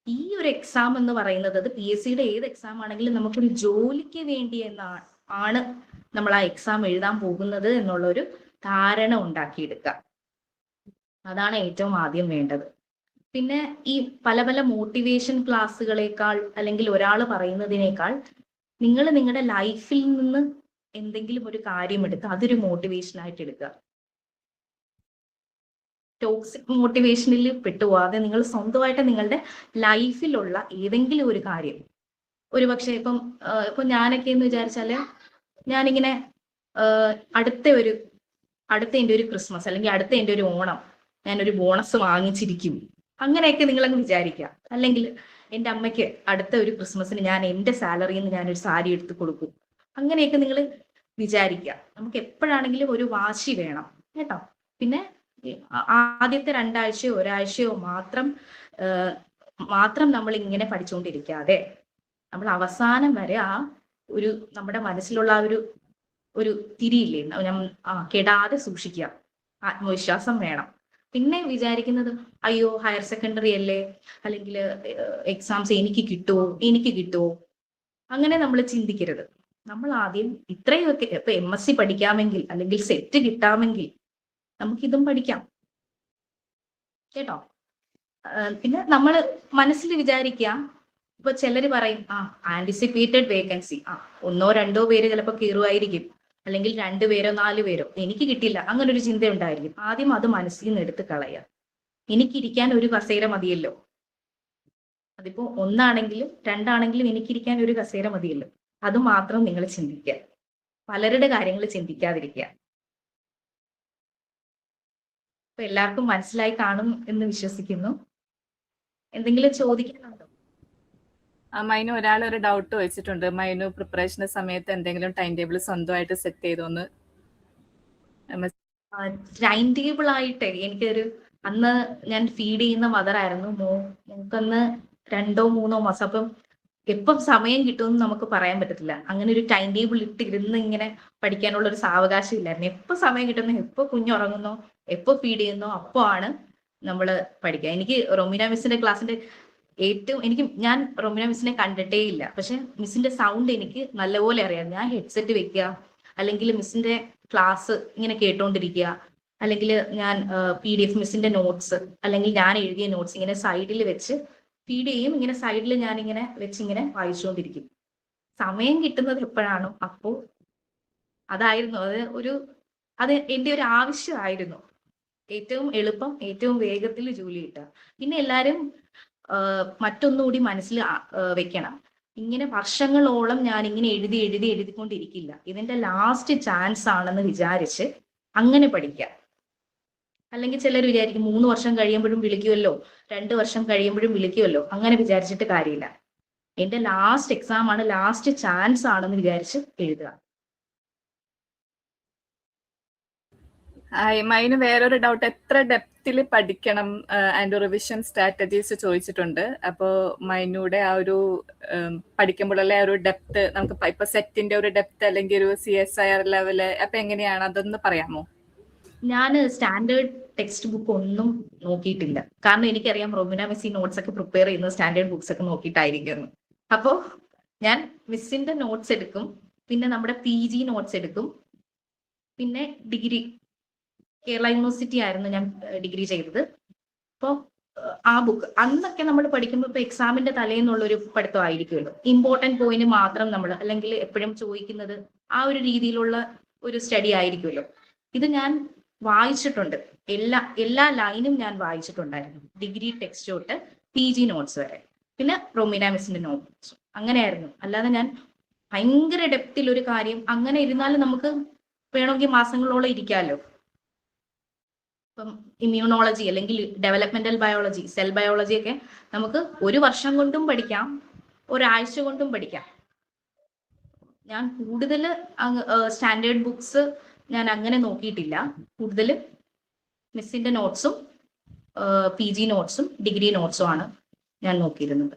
ഈ ഒരു എക്സാം എന്ന് പറയുന്നത് അത് PSCയുടെ ഏത് എക്സാം ആണെങ്കിലും നമുക്കൊരു ജോലിക്ക് വേണ്ടി ആണ് നമ്മൾ ആ എക്സാം എഴുതാൻ പോകുന്നത് എന്നുള്ളൊരു ധാരണ ഉണ്ടാക്കിയെടുക്കുക. അതാണ് ഏറ്റവും ആദ്യം വേണ്ടത്. പിന്നെ ഈ പല പല മോട്ടിവേഷൻ ക്ലാസ്സുകളേക്കാൾ അല്ലെങ്കിൽ ഒരാൾ പറയുന്നതിനേക്കാൾ നിങ്ങൾ നിങ്ങളുടെ ലൈഫിൽ നിന്ന് എന്തെങ്കിലും ഒരു കാര്യം എടുക്കുക, അതൊരു മോട്ടിവേഷൻ ആയിട്ട് എടുക്കുക. ടോക്സിക് മോട്ടിവേഷനിൽ പെട്ടുപോകാതെ നിങ്ങൾ സ്വന്തമായിട്ട് നിങ്ങളുടെ ലൈഫിലുള്ള ഏതെങ്കിലും ഒരു കാര്യം, ഒരു പക്ഷെ ഇപ്പൊ ഞാനൊക്കെ എന്ന് വിചാരിച്ചാല് ഞാനിങ്ങനെ അടുത്ത എൻ്റെ ഒരു ക്രിസ്മസ് അല്ലെങ്കിൽ അടുത്ത എൻ്റെ ഒരു ഓണം ഞാനൊരു ബോണസ് വാങ്ങിച്ചിരിക്കും, അങ്ങനെയൊക്കെ നിങ്ങളങ്ങ് വിചാരിക്കുക. അല്ലെങ്കിൽ എൻ്റെ അമ്മയ്ക്ക് അടുത്ത ഒരു ക്രിസ്മസിന് ഞാൻ എൻ്റെ സാലറിയിൽ നിന്ന് ഞാനൊരു സാരി എടുത്ത് കൊടുക്കും, അങ്ങനെയൊക്കെ നിങ്ങൾ വിചാരിക്കുക. നമുക്ക് എപ്പോഴാണെങ്കിലും ഒരു വാശി വേണം കേട്ടോ. പിന്നെ ആദ്യത്തെ 2 ആഴ്ചയോ ഒരാഴ്ചയോ മാത്രം നമ്മൾ ഇങ്ങനെ പഠിച്ചുകൊണ്ടിരിക്കാതെ നമ്മൾ അവസാനം വരെ നമ്മുടെ മനസ്സിലുള്ള ഒരു തിരിയില്ലേ, കെടാതെ സൂക്ഷിക്കുക. ആത്മവിശ്വാസം വേണം. പിന്നെ വിചാരിക്കുന്നത് അയ്യോ ഹയർ സെക്കൻഡറി അല്ലേ, അല്ലെങ്കിൽ എക്സാംസ് എനിക്ക് കിട്ടുമോ, അങ്ങനെ നമ്മൾ ചിന്തിക്കരുത്. നമ്മൾ ആദ്യം ഇത്രയൊക്കെ ഇപ്പൊ MSc പഠിക്കാമെങ്കിൽ അല്ലെങ്കിൽ സെറ്റ് കിട്ടാമെങ്കിൽ നമുക്കിതും പഠിക്കാം കേട്ടോ. പിന്നെ നമ്മൾ മനസ്സിൽ വിചാരിക്കാം, ഇപ്പൊ ചിലര് പറയും ആന്റിസിപ്പേറ്റഡ് വേക്കൻസി, 1 or 2 പേര് ചിലപ്പോൾ കയറുമായിരിക്കും, അല്ലെങ്കിൽ 2 പേരോ 4 പേരോ, എനിക്ക് കിട്ടില്ല, അങ്ങനെ ഒരു ചിന്ത ഉണ്ടായിരിക്കും. ആദ്യം അത് മനസ്സിൽ നിന്ന് എടുത്ത് കളയുക. എനിക്കിരിക്കാൻ ഒരു കസേര മതിയല്ലോ, അതിപ്പോ 1 ആണെങ്കിലും 2 ആണെങ്കിലും എനിക്കിരിക്കാൻ ഒരു കസേര മതിയല്ലോ, അത് മാത്രം നിങ്ങൾ ചിന്തിക്കുക. പലരുടെ കാര്യങ്ങൾ ചിന്തിക്കാതിരിക്കുക. അപ്പൊ എല്ലാവർക്കും മനസ്സിലായി കാണും എന്ന് വിശ്വസിക്കുന്നു. എന്തെങ്കിലും ചോദിക്കാനുണ്ടോ? മൈനു ഒരാളൊരു ഡൗട്ട് വെച്ചിട്ടുണ്ട്. മൈനു പ്രിപ്പറേഷന്റെ സമയത്ത് എന്തെങ്കിലും ടൈം ടേബിൾ സ്വന്തമായിട്ട് സെറ്റ് ചെയ്തോന്ന്? ടൈം ടേബിൾ ആയിട്ട് അന്ന് ഞാൻ ഫീഡ് ചെയ്യുന്ന മദർ ആയിരുന്നു. ഞങ്ങൾക്കന്ന് 2-3 മാസം, അപ്പം എപ്പം സമയം കിട്ടുമെന്ന് നമുക്ക് പറയാൻ പറ്റത്തില്ല. അങ്ങനെ ഒരു ടൈം ടേബിൾ ഇട്ടിരുന്ന് ഇങ്ങനെ പഠിക്കാനുള്ള ഒരു സാവകാശം ഇല്ലായിരുന്നു. എപ്പോ സമയം കിട്ടുന്നു, എപ്പോ കുഞ്ഞുറങ്ങുന്നോ, എപ്പോ ഫീഡ് ചെയ്യുന്നോ അപ്പോ ആണ് നമ്മൾ പഠിക്കുക. എനിക്ക് റൊമീന മിസ്സിന്റെ ക്ലാസ്സിന്റെ ഞാൻ റൊമീന മിസ്സിനെ കണ്ടിട്ടേ ഇല്ല, പക്ഷെ മിസ്സിന്റെ സൗണ്ട് എനിക്ക് നല്ലപോലെ അറിയാം. ഞാൻ ഹെഡ്സെറ്റ് വെക്കുക, അല്ലെങ്കിൽ മിസ്സിന്റെ ക്ലാസ് ഇങ്ങനെ കേട്ടോണ്ടിരിക്കുക, അല്ലെങ്കിൽ ഞാൻ PDF മിസ്സിന്റെ നോട്ട്സ് അല്ലെങ്കിൽ ഞാൻ എഴുതിയ നോട്ട്സ് ഇങ്ങനെ സൈഡിൽ വെച്ച് ഫീഡ് ചെയ്യും. ഇങ്ങനെ സൈഡിൽ ഞാൻ ഇങ്ങനെ വെച്ചിങ്ങനെ വായിച്ചുകൊണ്ടിരിക്കും. സമയം കിട്ടുന്നത് എപ്പോഴാണോ അപ്പോൾ അതായിരുന്നു അത് എൻ്റെ ഒരു ആവശ്യമായിരുന്നു. ഏറ്റവും എളുപ്പം, ഏറ്റവും വേഗത്തിൽ ജോലി കിട്ടുക. പിന്നെ എല്ലാവരും മറ്റൊന്നുകൂടി മനസ്സിൽ വെക്കണം, ഇങ്ങനെ വർഷങ്ങളോളം ഞാൻ ഇങ്ങനെ എഴുതിക്കൊണ്ടിരിക്കില്ല. ഇതിന്റെ ലാസ്റ്റ് ചാൻസ് ആണെന്ന് വിചാരിച്ച് അങ്ങനെ പഠിക്കുക. അല്ലെങ്കിൽ ചിലർ വിചാരിക്കും 3 വർഷം കഴിയുമ്പോഴും വിളിക്കുമല്ലോ, 2 വർഷം കഴിയുമ്പോഴും വിളിക്കുമല്ലോ, അങ്ങനെ വിചാരിച്ചിട്ട് കാര്യമില്ല. എന്റെ ലാസ്റ്റ് എക്സാം ആണ്, ലാസ്റ്റ് ചാൻസ് ആണെന്ന് വിചാരിച്ച് എഴുതുക. മൈന് വേറൊരു ഡൗട്ട്, എത്ര ഡെപ്തിൽ പഠിക്കണം ആൻഡ് റിവിഷൻ സ്ട്രാറ്റജീസ് ചോദിച്ചിട്ടുണ്ട്. അപ്പോ മൈനൂടെ ആ ഒരു പഠിക്കുമ്പോഴുള്ള ആ ഒരു ഡെപ്ത്, നമുക്ക് ഇപ്പൊ സെറ്റിന്റെ ഒരു ഡെപ്ത് അല്ലെങ്കിൽ ഒരു CSIR ലെവല്, അപ്പൊ എങ്ങനെയാണ് അതൊന്ന് പറയാമോ? ഞാൻ സ്റ്റാൻഡേർഡ് ടെക്സ്റ്റ് ബുക്ക് ഒന്നും നോക്കിയിട്ടില്ല. കാരണം എനിക്കറിയാം റൊമീന മിസ്സി നോട്ട്സ് ഒക്കെ പ്രിപ്പയർ ചെയ്യുന്നത് സ്റ്റാൻഡേർഡ് ബുക്സ് ഒക്കെ നോക്കിയിട്ടായിരിക്കും. അപ്പോ ഞാൻ മിസ്സിന്റെ നോട്ട്സ് എടുക്കും, പിന്നെ നമ്മുടെ PG നോട്ട്സ് എടുക്കും, പിന്നെ ഡിഗ്രി കേരള യൂണിവേഴ്സിറ്റി ആയിരുന്നു ഞാൻ ഡിഗ്രി ചെയ്തത്. അപ്പോൾ ആ ബുക്ക് അന്നൊക്കെ നമ്മൾ പഠിക്കുമ്പോൾ ഇപ്പൊ എക്സാമിന്റെ തലേന്നുള്ളൊരു പഠിത്തം ആയിരിക്കുമല്ലോ, ഇമ്പോർട്ടന്റ് പോയിന്റ് മാത്രം നമ്മൾ, അല്ലെങ്കിൽ എപ്പോഴും ചോദിക്കുന്നത് ആ ഒരു രീതിയിലുള്ള ഒരു സ്റ്റഡി ആയിരിക്കുമല്ലോ. ഇത് ഞാൻ വായിച്ചിട്ടുണ്ട്, എല്ലാ ലൈനും ഞാൻ വായിച്ചിട്ടുണ്ടായിരുന്നു, ഡിഗ്രി ടെക്സ്റ്റ് തൊട്ട് PG നോട്ട്സ് വരെ, പിന്നെ റൊമീന മിസ്സിന്റെ നോട്ട്സ്, അങ്ങനെയായിരുന്നു. അല്ലാതെ ഞാൻ ഭയങ്കര ഡെപ്തിൽ ഒരു കാര്യം അങ്ങനെ ഇരുന്നാലും നമുക്ക് വേണമെങ്കിൽ മാസങ്ങളോളം ഇരിക്കാമല്ലോ. ഇപ്പം ഇമ്മ്യൂണോളജി അല്ലെങ്കിൽ ഡെവലപ്മെന്റൽ ബയോളജി, സെൽ ബയോളജി ഒക്കെ നമുക്ക് 1 വർഷം കൊണ്ടും പഠിക്കാം, ഒരാഴ്ച കൊണ്ടും പഠിക്കാം. ഞാൻ കൂടുതൽ സ്റ്റാൻഡേർഡ് ബുക്സ് ഞാൻ അങ്ങനെ നോക്കിയിട്ടില്ല. കൂടുതൽ മിസ്സിന്റെ നോട്ട്സും PG നോട്ട്സും ഡിഗ്രി നോട്ട്സും ആണ് ഞാൻ നോക്കിയിരുന്നത്.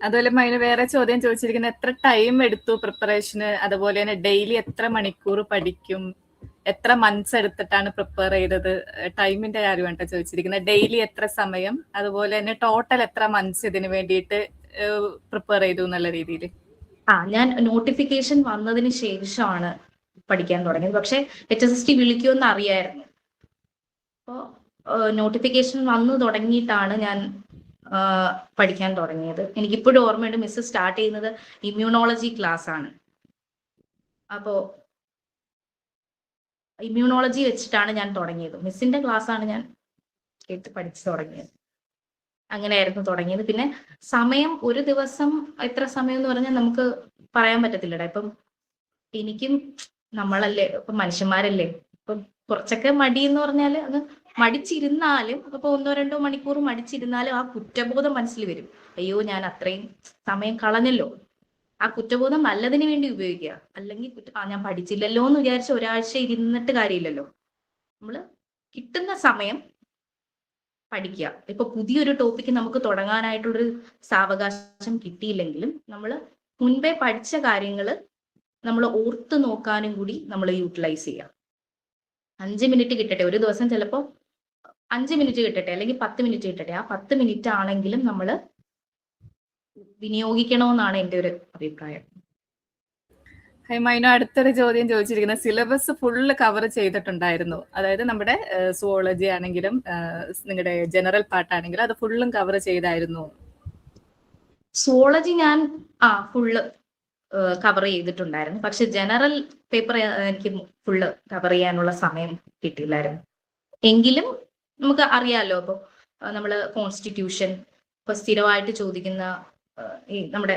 അതുപോലെ മൈന് വേറെ ചോദ്യം ചോദിച്ചിരിക്കുന്നത്, എത്ര ടൈം എടുത്തു പ്രിപ്പറേഷന്, അതുപോലെ തന്നെ ഡെയിലി എത്ര മണിക്കൂർ പഠിക്കും, എത്ര മന്ത്സ് എടുത്തിട്ടാണ് പ്രിപ്പയർ ചെയ്തത്? ടൈമിന്റെ കാര്യമാണ് ട്ടോ ചോദിച്ചിരിക്കുന്നത്. ഡെയിലി എത്ര സമയം, അതുപോലെ തന്നെ ടോട്ടൽ എത്ര മന്ത്സ് ഇതിന് വേണ്ടിയിട്ട് പ്രിപ്പയർ ചെയ്തു എന്നുള്ള രീതിയിൽ. ഞാൻ നോട്ടിഫിക്കേഷൻ വന്നതിന് ശേഷമാണ് പഠിക്കാൻ തുടങ്ങിയത്. പക്ഷെ HSST വിളിക്കുമെന്ന് അറിയായിരുന്നു. അപ്പോൾ നോട്ടിഫിക്കേഷൻ വന്നു തുടങ്ങിയിട്ടാണ് ഞാൻ പഠിക്കാൻ തുടങ്ങിയത്. എനിക്കിപ്പോഴും ഓർമ്മയുണ്ട്, മിസ് സ്റ്റാർട്ട് ചെയ്യുന്നത് ഇമ്മ്യൂണോളജി ക്ലാസ് ആണ്. അപ്പോൾ ഇമ്മ്യൂണോളജി വെച്ചിട്ടാണ് ഞാൻ തുടങ്ങിയത്. മിസ്സിന്റെ ക്ലാസ് ആണ് ഞാൻ കേട്ട് പഠിച്ചു തുടങ്ങിയത്. അങ്ങനെയായിരുന്നു തുടങ്ങിയത്. പിന്നെ സമയം, ഒരു ദിവസം എത്ര സമയം എന്ന് പറഞ്ഞാൽ നമുക്ക് പറയാൻ പറ്റത്തില്ലടാ. ഇപ്പം എനിക്കും, നമ്മളല്ലേ ഇപ്പം മനുഷ്യന്മാരല്ലേ, ഇപ്പം കുറച്ചൊക്കെ മടി എന്ന് പറഞ്ഞാൽ അത് മടിച്ചിരുന്നാലും, ഇപ്പൊ 1-2 മണിക്കൂർ മടിച്ചിരുന്നാലും ആ കുറ്റബോധം മനസ്സിൽ വരും. അയ്യോ, ഞാൻ അത്രയും സമയം കളഞ്ഞല്ലോ. ആ കുറ്റബോധം നല്ലതിന് വേണ്ടി ഉപയോഗിക്കുക. അല്ലെങ്കിൽ ഞാൻ പഠിച്ചില്ലല്ലോ എന്ന് വിചാരിച്ച് ഒരാഴ്ച ഇരുന്നിട്ട് കാര്യമില്ലല്ലോ. നമ്മള് കിട്ടുന്ന സമയം പഠിക്കുക. ഇപ്പൊ പുതിയൊരു ടോപ്പിക്ക് നമുക്ക് തുടങ്ങാനായിട്ടുള്ളൊരു സാവകാശം കിട്ടിയില്ലെങ്കിലും നമ്മൾ മുൻപേ പഠിച്ച കാര്യങ്ങൾ നമ്മൾ ഓർത്ത് നോക്കാനും കൂടി നമ്മൾ യൂട്ടിലൈസ് ചെയ്യുക. 5 മിനിറ്റ് കിട്ടട്ടെ, ഒരു ദിവസം ചിലപ്പോൾ 5 മിനിറ്റ് കിട്ടട്ടെ, അല്ലെങ്കിൽ 10 മിനിറ്റ് കിട്ടട്ടെ, ആ 10 മിനിറ്റ് ആണെങ്കിലും നമ്മൾ വിനിയോഗിക്കണമെന്നാണ് എൻ്റെ ഒരു അഭിപ്രായം. മൈനു, അടുത്തൊരു ചോദ്യം ചോദിച്ചിരിക്കുന്നത്, സിലബസ് ഫുള്ള് കവർ ചെയ്തിട്ടുണ്ടായിരുന്നു? അതായത് നമ്മുടെ സുവോളജി ആണെങ്കിലും നിങ്ങളുടെ ജനറൽ പാർട്ടാണെങ്കിലും അത് ഫുള്ളും കവർ ചെയ്തായിരുന്നു? സുവോളജി ഞാൻ ഫുള്ള് കവർ ചെയ്തിട്ടുണ്ടായിരുന്നു. പക്ഷെ ജനറൽ പേപ്പർ എനിക്ക് ഫുള്ള് കവർ ചെയ്യാനുള്ള സമയം കിട്ടിയില്ലായിരുന്നു. എങ്കിലും നമുക്ക് അറിയാലോ, ഇപ്പൊ നമ്മള് കോൺസ്റ്റിറ്റ്യൂഷൻ, ഇപ്പൊ സ്ഥിരമായിട്ട് ചോദിക്കുന്ന ഈ നമ്മുടെ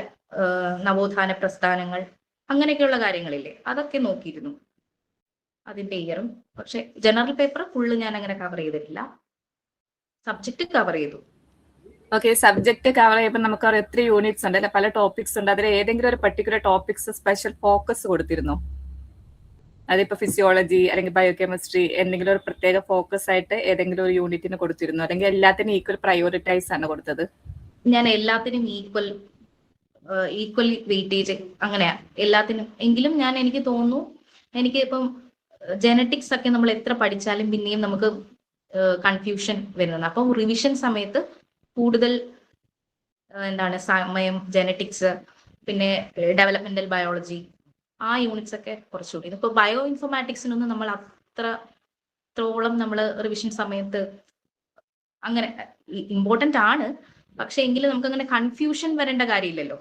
നവോത്ഥാന പ്രസ്ഥാനങ്ങൾ, അങ്ങനെയൊക്കെയുള്ള കാര്യങ്ങളില്ലേ, അതൊക്കെ നോക്കിയിരുന്നു അതിന്റെ ഇയറും. പക്ഷെ ജനറൽ പേപ്പർ ഫുള്ള് ഞാൻ അങ്ങനെ കവർ ചെയ്തിട്ടില്ല. സബ്ജക്ട് കവർ ചെയ്തു. ഓക്കെ, സബ്ജക്ട് കവർ ചെയ്യുമ്പോൾ നമുക്കറിയാം എത്ര യൂണിറ്റ്സ് ഉണ്ട് അല്ലെ, പല ടോപ്പിക്സ് ഉണ്ട്. അതിൽ ഏതെങ്കിലും ഒരു പർട്ടിക്കുലർ ടോപ്പിക്സ് സ്പെഷ്യൽ ഫോക്കസ് കൊടുത്തിരുന്നോ? അതിപ്പോ ഫിസിയോളജി അല്ലെങ്കിൽ ബയോകെമിസ്ട്രി എന്തെങ്കിലും ഒരു പ്രത്യേക ഫോക്കസ് ആയിട്ട് ഏതെങ്കിലും ഒരു യൂണിറ്റിന് കൊടുത്തിരുന്നു, അല്ലെങ്കിൽ എല്ലാത്തിനും ഈക്വൽ പ്രയോറിറ്റൈസ് ആണ് കൊടുത്തത്? ഞാൻ എല്ലാത്തിനും ഈക്വൽ വെയിറ്റേജ് അങ്ങനെയാ എല്ലാത്തിനും. എങ്കിലും എനിക്ക് തോന്നുന്നു, എനിക്ക് ഇപ്പം ജെനറ്റിക്സ് ഒക്കെ നമ്മൾ എത്ര പഠിച്ചാലും പിന്നെയും നമുക്ക് കൺഫ്യൂഷൻ വരുന്നത്. അപ്പം റിവിഷൻ സമയത്ത് കൂടുതൽ സമയം ജെനറ്റിക്സ്, പിന്നെ ഡെവലപ്മെന്റൽ ബയോളജി, ആ യൂണിറ്റ്സ് ഒക്കെ കുറച്ചുകൂടി. ഇപ്പൊ ബയോ ഇൻഫോർമാറ്റിക്സിനൊന്നും നമ്മൾ അത്രത്തോളം നമ്മൾ റിവിഷൻ സമയത്ത് അങ്ങനെ ഇമ്പോർട്ടന്റ് ആണ്. പക്ഷെ എങ്കിലും നമുക്ക് അങ്ങനെ കൺഫ്യൂഷൻ വരേണ്ട കാര്യമില്ലല്ലോ.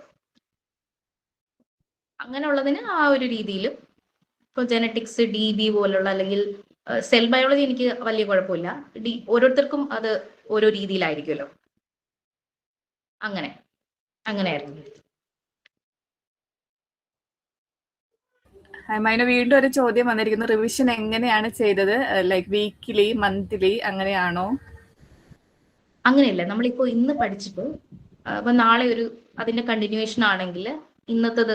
അങ്ങനെയുള്ളതിന് ആ ഒരു രീതിയിൽ ഇപ്പൊ ജെനറ്റിക്സ്, DB പോലുള്ള, അല്ലെങ്കിൽ സെൽ ബയോളജി എനിക്ക് വലിയ കുഴപ്പമില്ല. ഓരോരുത്തർക്കും അത് ഓരോ രീതിയിലായിരിക്കുമല്ലോ. അങ്ങനെയായിരുന്നു. മൈന, വീണ്ടും ഒരു ചോദ്യം വന്നിരിക്കുന്നു, റിവിഷൻ എങ്ങനെയാണ് ചെയ്തത്? ലൈക്ക് വീക്ക്ലി, മന്ത്ലി അങ്ങനെയാണോ? അങ്ങനെയല്ല, നമ്മളിപ്പോ ഇന്ന് പഠിച്ചിട്ട് അപ്പൊ നാളെ അതിന്റെ കണ്ടിന്യൂവേഷൻ ആണെങ്കിൽ ഇന്നത്തത്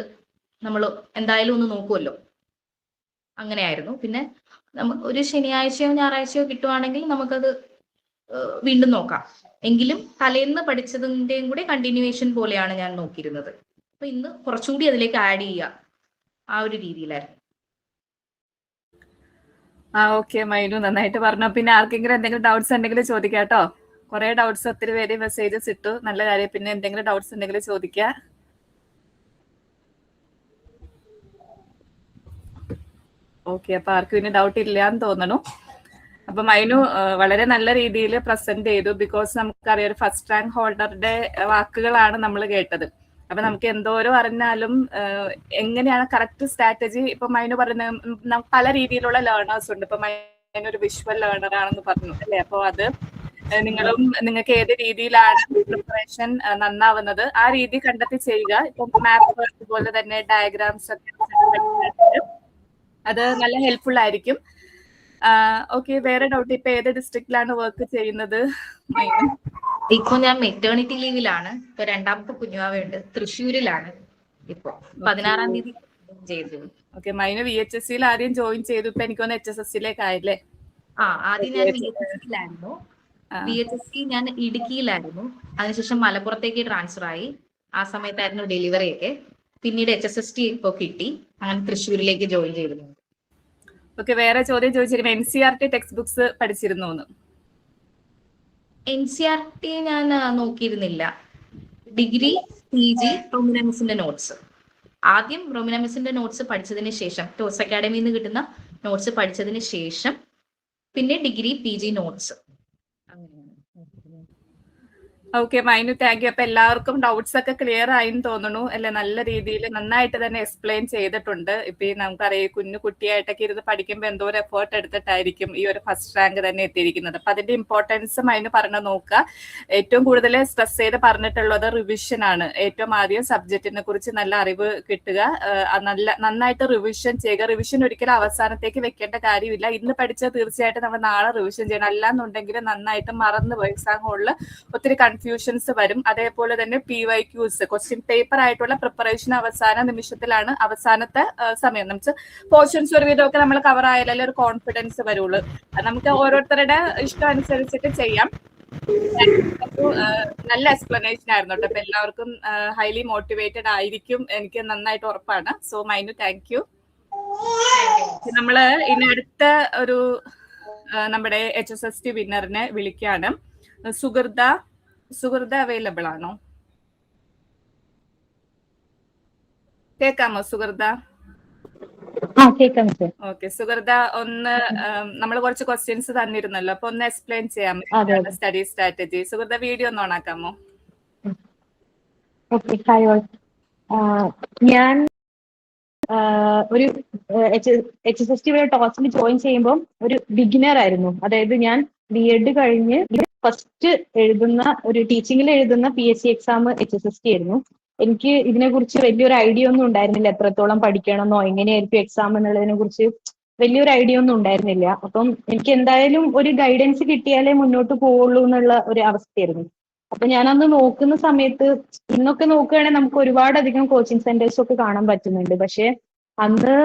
നമ്മൾ എന്തായാലും ഒന്ന് നോക്കുമല്ലോ. അങ്ങനെയായിരുന്നു. പിന്നെ ഒരു ശനിയാഴ്ചയോ ഞായറാഴ്ചയോ കിട്ടുവാണെങ്കിൽ നമുക്കത് വീണ്ടും നോക്കാം. എങ്കിലും തലേന്ന് പഠിച്ചതിന്റെയും കൂടെ കണ്ടിന്യൂവേഷൻ പോലെയാണ് ഞാൻ നോക്കിയിരുന്നത്. അപ്പൊ ഇന്ന് കുറച്ചുകൂടി അതിലേക്ക് ആഡ് ചെയ്യുക, ആ ഒരു രീതിയിലായിരുന്നു. ഓക്കെ മൈനു, നന്നായിട്ട് പറഞ്ഞു. പിന്നെ ആർക്കെങ്കിലും എന്തെങ്കിലും ഡൗട്ട്സ് ഉണ്ടെങ്കിൽ ചോദിക്കാട്ടോ. കുറെ ഡൗട്ട്സ്, ഒത്തിരി പേര് മെസ്സേജസ് ഇട്ടു, നല്ല കാര്യം. പിന്നെ എന്തെങ്കിലും ഡൗട്ട്സ് ഉണ്ടെങ്കിൽ ചോദിക്കുക. ഓക്കെ, അപ്പൊ ആർക്കും ഇനി ഡൗട്ട് ഇല്ല എന്ന് തോന്നണു. അപ്പൊ മൈനു വളരെ നല്ല രീതിയിൽ പ്രസന്റ് ചെയ്തു. ബിക്കോസ് നമുക്കറിയാം ഒരു ഫസ്റ്റ് റാങ്ക് ഹോൾഡറുടെ വാക്കുകളാണ് നമ്മൾ കേട്ടത്. അപ്പൊ നമുക്ക് എന്തോരം അറിഞ്ഞാലും എങ്ങനെയാണ് കറക്റ്റ് സ്ട്രാറ്റജി, ഇപ്പൊ മൈനു പറയുന്ന പല രീതിയിലുള്ള ലേണേഴ്സ് ഉണ്ട്. ഇപ്പൊ മൈനു ഒരു വിഷ്വൽ ലേണർ ആണെന്ന് പറഞ്ഞു അല്ലെ. അപ്പൊ അത് നിങ്ങൾക്ക് ഏത് രീതിയിലാണ് പ്രിപ്പറേഷൻ നന്നാവുന്നത് ആ രീതി കണ്ടെത്തി ചെയ്യുക. ഇപ്പൊ മാപ്പ് അതുപോലെ തന്നെ ഡയഗ്രാംസ് ഒക്കെ അത് നല്ല ഹെൽപ്ഫുൾ ആയിരിക്കും. ഓക്കെ, വേറെ ഡൗട്ട്? ഇപ്പൊ ഏത് ഡിസ്ട്രിക്റ്റിലാണ് വർക്ക് ചെയ്യുന്നത്? ഇപ്പൊ ഞാൻ മെറ്റേണിറ്റി ലീവിലാണ്. ഇപ്പൊ 2ാമത്തെ കുഞ്ഞുവാവയുണ്ട്. തൃശ്ശൂരിലാണ് ഇപ്പൊ 16-ാം തീയതി ചെയ്തു. ഓക്കെ, മൈനു VHSC ആദ്യം ജോയിൻ ചെയ്തു. ഇപ്പൊ എനിക്കൊന്ന് HSSC ആയില്ലേ? ആദ്യം ഞാൻ VHSC VHSC ഞാൻ ഇടുക്കിയിലായിരുന്നു. അതിനുശേഷം മലപ്പുറത്തേക്ക് ട്രാൻസ്ഫർ ആയി. ആ സമയത്തായിരുന്നു ഡെലിവറി ഒക്കെ. പിന്നീട് HSST ഇപ്പൊ കിട്ടി. അങ്ങനെ തൃശ്ശൂരിലേക്ക് ജോയിൻ ചെയ്തിരുന്നു. ഓക്കെ, വേറെ ചോദ്യം ചോദിച്ചിരുന്നു, NCERT ടെക്സ്റ്റ് ബുക്സ് പഠിച്ചിരുന്നു എന്ന്. NCERT ഞാൻ നോക്കിയിരുന്നില്ല. ഡിഗ്രി PG റോമിനാമിസിന്റെ നോട്ട്സ്. ആദ്യം റോമിനാമിസിന്റെ നോട്ട്സ് പഠിച്ചതിന് ശേഷം, ടോസ് അക്കാഡമിയിൽ നിന്ന് കിട്ടുന്ന നോട്ട്സ് പഠിച്ചതിന് ശേഷം പിന്നെ degree PG notes. Okay മൈനു, thank you. അപ്പൊ എല്ലാവർക്കും ഡൗട്ട്സ് ഒക്കെ ക്ലിയർ ആയിന്ന് തോന്നുന്നു അല്ലെ? നല്ല രീതിയിൽ നന്നായിട്ട് തന്നെ എക്സ്പ്ലെയിൻ ചെയ്തിട്ടുണ്ട്. ഇപ്പൊ ഈ നമുക്കറിയാം, കുഞ്ഞു കുട്ടിയായിട്ടൊക്കെ ഇരുന്ന് പഠിക്കുമ്പോൾ എന്തോ ഒരു എഫേർട്ട് എടുത്തിട്ടായിരിക്കും ഈ ഒരു ഫസ്റ്റ് റാങ്ക് തന്നെ എത്തിയിരിക്കുന്നത്. അപ്പൊ അതിന്റെ ഇമ്പോർട്ടൻസ് മൈനു പറഞ്ഞു നോക്കുക. ഏറ്റവും കൂടുതൽ സ്ട്രെസ് ചെയ്ത് പറഞ്ഞിട്ടുള്ളത് റിവിഷൻ ആണ്. ഏറ്റവും ആദ്യം സബ്ജക്റ്റിനെ കുറിച്ച് നല്ല അറിവ് കിട്ടുക, നന്നായിട്ട് റിവിഷൻ ചെയ്യുക. റിവിഷൻ ഒരിക്കലും അവസാനത്തേക്ക് വെക്കേണ്ട കാര്യമില്ല. ഇന്ന് പഠിച്ചത് തീർച്ചയായിട്ടും നമ്മൾ നാളെ റിവിഷൻ ചെയ്യണം. അല്ലാന്നുണ്ടെങ്കിൽ നന്നായിട്ട് മറന്നു പോയി എക്സാം ഹോളിൽ ഒത്തിരി കൺഫ്യൂഷൻസ് വരും. അതേപോലെ തന്നെ PYQs, ക്വസ്റ്റ്യൻ പേപ്പർ ആയിട്ടുള്ള പ്രിപ്പറേഷൻ അവസാന നിമിഷത്തിലാണ്, അവസാനത്തെ സമയം. നമുക്ക് പോർഷൻസ് ഒരു വിധമൊക്കെ നമ്മൾ കവർ ആയാലല്ലേ ഒരു കോൺഫിഡൻസ് വരുള്ളൂ. നമുക്ക് ഓരോരുത്തരുടെ ഇഷ്ടം അനുസരിച്ചിട്ട് ചെയ്യാം. നല്ല എക്സ്പ്ലനേഷൻ ആയിരുന്നു കേട്ടോ. അപ്പൊ എല്ലാവർക്കും ഹൈലി മോട്ടിവേറ്റഡ് ആയിരിക്കും, എനിക്ക് നന്നായിട്ട് ഉറപ്പാണ്. So മൈനു, thank you. നമ്മള് ഇനി അടുത്ത ഒരു നമ്മുടെ HSST വിന്നറിനെ വിളിക്കുകയാണ്. സുഹൃത അവൈലബിൾ ആണോ? കേൾക്കാമോ സുഹൃത? ഓക്കെ സുഹൃത, ഒന്ന് നമ്മൾ കുറച്ച് ക്വസ്റ്റ്യൻസ് തന്നിരുന്നല്ലോ, അപ്പൊ ഒന്ന് എക്സ്പ്ലെയിൻ ചെയ്യാം സ്റ്റഡി സ്ട്രാറ്റജി. സുഹൃത, വീഡിയോ ഒന്ന് ഓണാക്കാമോ? ഞാൻ ഒരു HSST ടോസിൽ ജോയിൻ ചെയ്യുമ്പോൾ ഒരു ബിഗിനർ ആയിരുന്നു. അതായത് ഞാൻ B.Ed കഴിഞ്ഞ് ഫസ്റ്റ് എഴുതുന്ന ഒരു ടീച്ചിങ്ങിൽ എഴുതുന്ന PSC എക്സാം HSST ആയിരുന്നു. എനിക്ക് ഇതിനെക്കുറിച്ച് വലിയൊരു ഐഡിയ ഒന്നും ഉണ്ടായിരുന്നില്ല. എത്രത്തോളം പഠിക്കണമെന്നോ എങ്ങനെയായിരിക്കും എക്സാം എന്നുള്ളതിനെ കുറിച്ച് വലിയൊരു ഐഡിയ ഒന്നും ഉണ്ടായിരുന്നില്ല. അപ്പം എനിക്ക് എന്തായാലും ഒരു ഗൈഡൻസ് കിട്ടിയാലേ മുന്നോട്ട് പോവുള്ളൂ എന്നുള്ള ഒരു അവസ്ഥയായിരുന്നു. അപ്പൊ ഞാനന്ന് നോക്കുന്ന സമയത്ത്, ഇന്നൊക്കെ നോക്കുകയാണെങ്കിൽ നമുക്ക് ഒരുപാടധികം കോച്ചിങ് സെന്റേഴ്സ് ഒക്കെ കാണാൻ പറ്റുന്നുണ്ട്. പക്ഷെ അന്ന്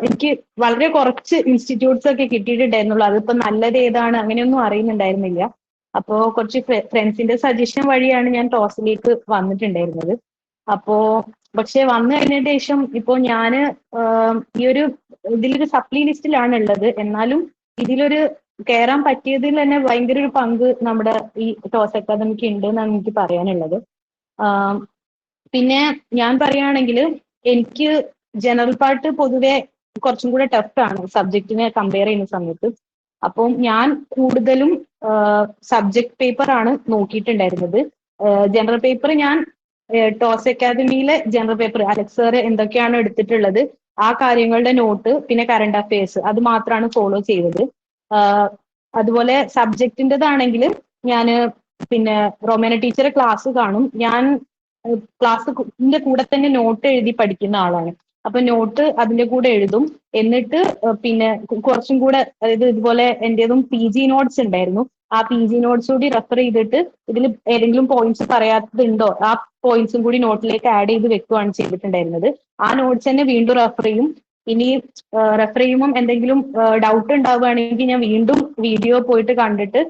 എനിക്ക് വളരെ കുറച്ച് ഇൻസ്റ്റിറ്റ്യൂട്ട്സ് ഒക്കെ കിട്ടിയിട്ടുണ്ടായിരുന്നുള്ളൂ. അതിപ്പോ നല്ലത് ഏതാണ് അങ്ങനെയൊന്നും അറിയുന്നുണ്ടായിരുന്നില്ല. അപ്പോ കുറച്ച് ഫ്രണ്ട്സിന്റെ സജഷൻ വഴിയാണ് ഞാൻ ടോസിലേക്ക് വന്നിട്ടുണ്ടായിരുന്നത്. അപ്പോ പക്ഷെ വന്നു കഴിഞ്ഞതിന് ശേഷം ഇപ്പോ ഞാന് ഈ ഒരു ഇതിലൊരു സപ്ലി ലിസ്റ്റിലാണ് ഉള്ളത്. എന്നാലും ഇതിലൊരു കയറാൻ പറ്റിയതിൽ തന്നെ ഭയങ്കര ഒരു പങ്ക് നമ്മുടെ ഈ ടോസ് അക്കാദമിക്ക് ഉണ്ട് എന്നാണ് എനിക്ക് പറയാനുള്ളത്. പിന്നെ ഞാൻ പറയുകയാണെങ്കിൽ എനിക്ക് ജനറൽ പാർട്ട് പൊതുവെ കുറച്ചും കൂടെ ടഫാണ് സബ്ജക്റ്റിനെ കമ്പയർ ചെയ്യുന്ന സമയത്ത്. അപ്പം ഞാൻ കൂടുതലും സബ്ജക്ട് പേപ്പർ ആണ് നോക്കിയിട്ടുണ്ടായിരുന്നത്. ജനറൽ പേപ്പർ ഞാൻ ടോസ് അക്കാദമിയിലെ ജനറൽ പേപ്പർ അലക്സ് സാർ എന്തൊക്കെയാണ് എടുത്തിട്ടുള്ളത് ആ കാര്യങ്ങളുടെ നോട്ട്, പിന്നെ കറണ്ട് അഫയേഴ്സ്, അത് മാത്രമാണ് ഫോളോ ചെയ്തത്. അതുപോലെ സബ്ജക്റ്റിൻ്റെതാണെങ്കിൽ ഞാൻ പിന്നെ റോമേന ടീച്ചറെ ക്ലാസ് കാണും. ഞാൻ ക്ലാസ്സിന്റെ കൂടെ തന്നെ നോട്ട് എഴുതി പഠിക്കുന്ന ആളാണ്. അപ്പൊ നോട്ട് അതിന്റെ കൂടെ എഴുതും. എന്നിട്ട് പിന്നെ കുറച്ചും കൂടെ, അതായത് ഇതുപോലെ എന്റേതും PG നോട്ട്സ് ഉണ്ടായിരുന്നു. ആ PG നോട്ട്സ് കൂടി റെഫർ ചെയ്തിട്ട് ഇതിൽ ഏതെങ്കിലും പോയിന്റ്സ് പറയാത്തതുണ്ടോ ആ പോയിന്റ്സും കൂടി നോട്ടിലേക്ക് ആഡ് ചെയ്ത് വെക്കുകയാണ് ചെയ്തിട്ടുണ്ടായിരുന്നത്. ആ നോട്ട്സ് തന്നെ വീണ്ടും റെഫർ ചെയ്യും. ഇനി റെഫർ ചെയ്യുമ്പോൾ എന്തെങ്കിലും ഡൗട്ട് ഉണ്ടാവുകയാണെങ്കിൽ ഞാൻ വീണ്ടും വീഡിയോ പോയിട്ട് കണ്ടിട്ട്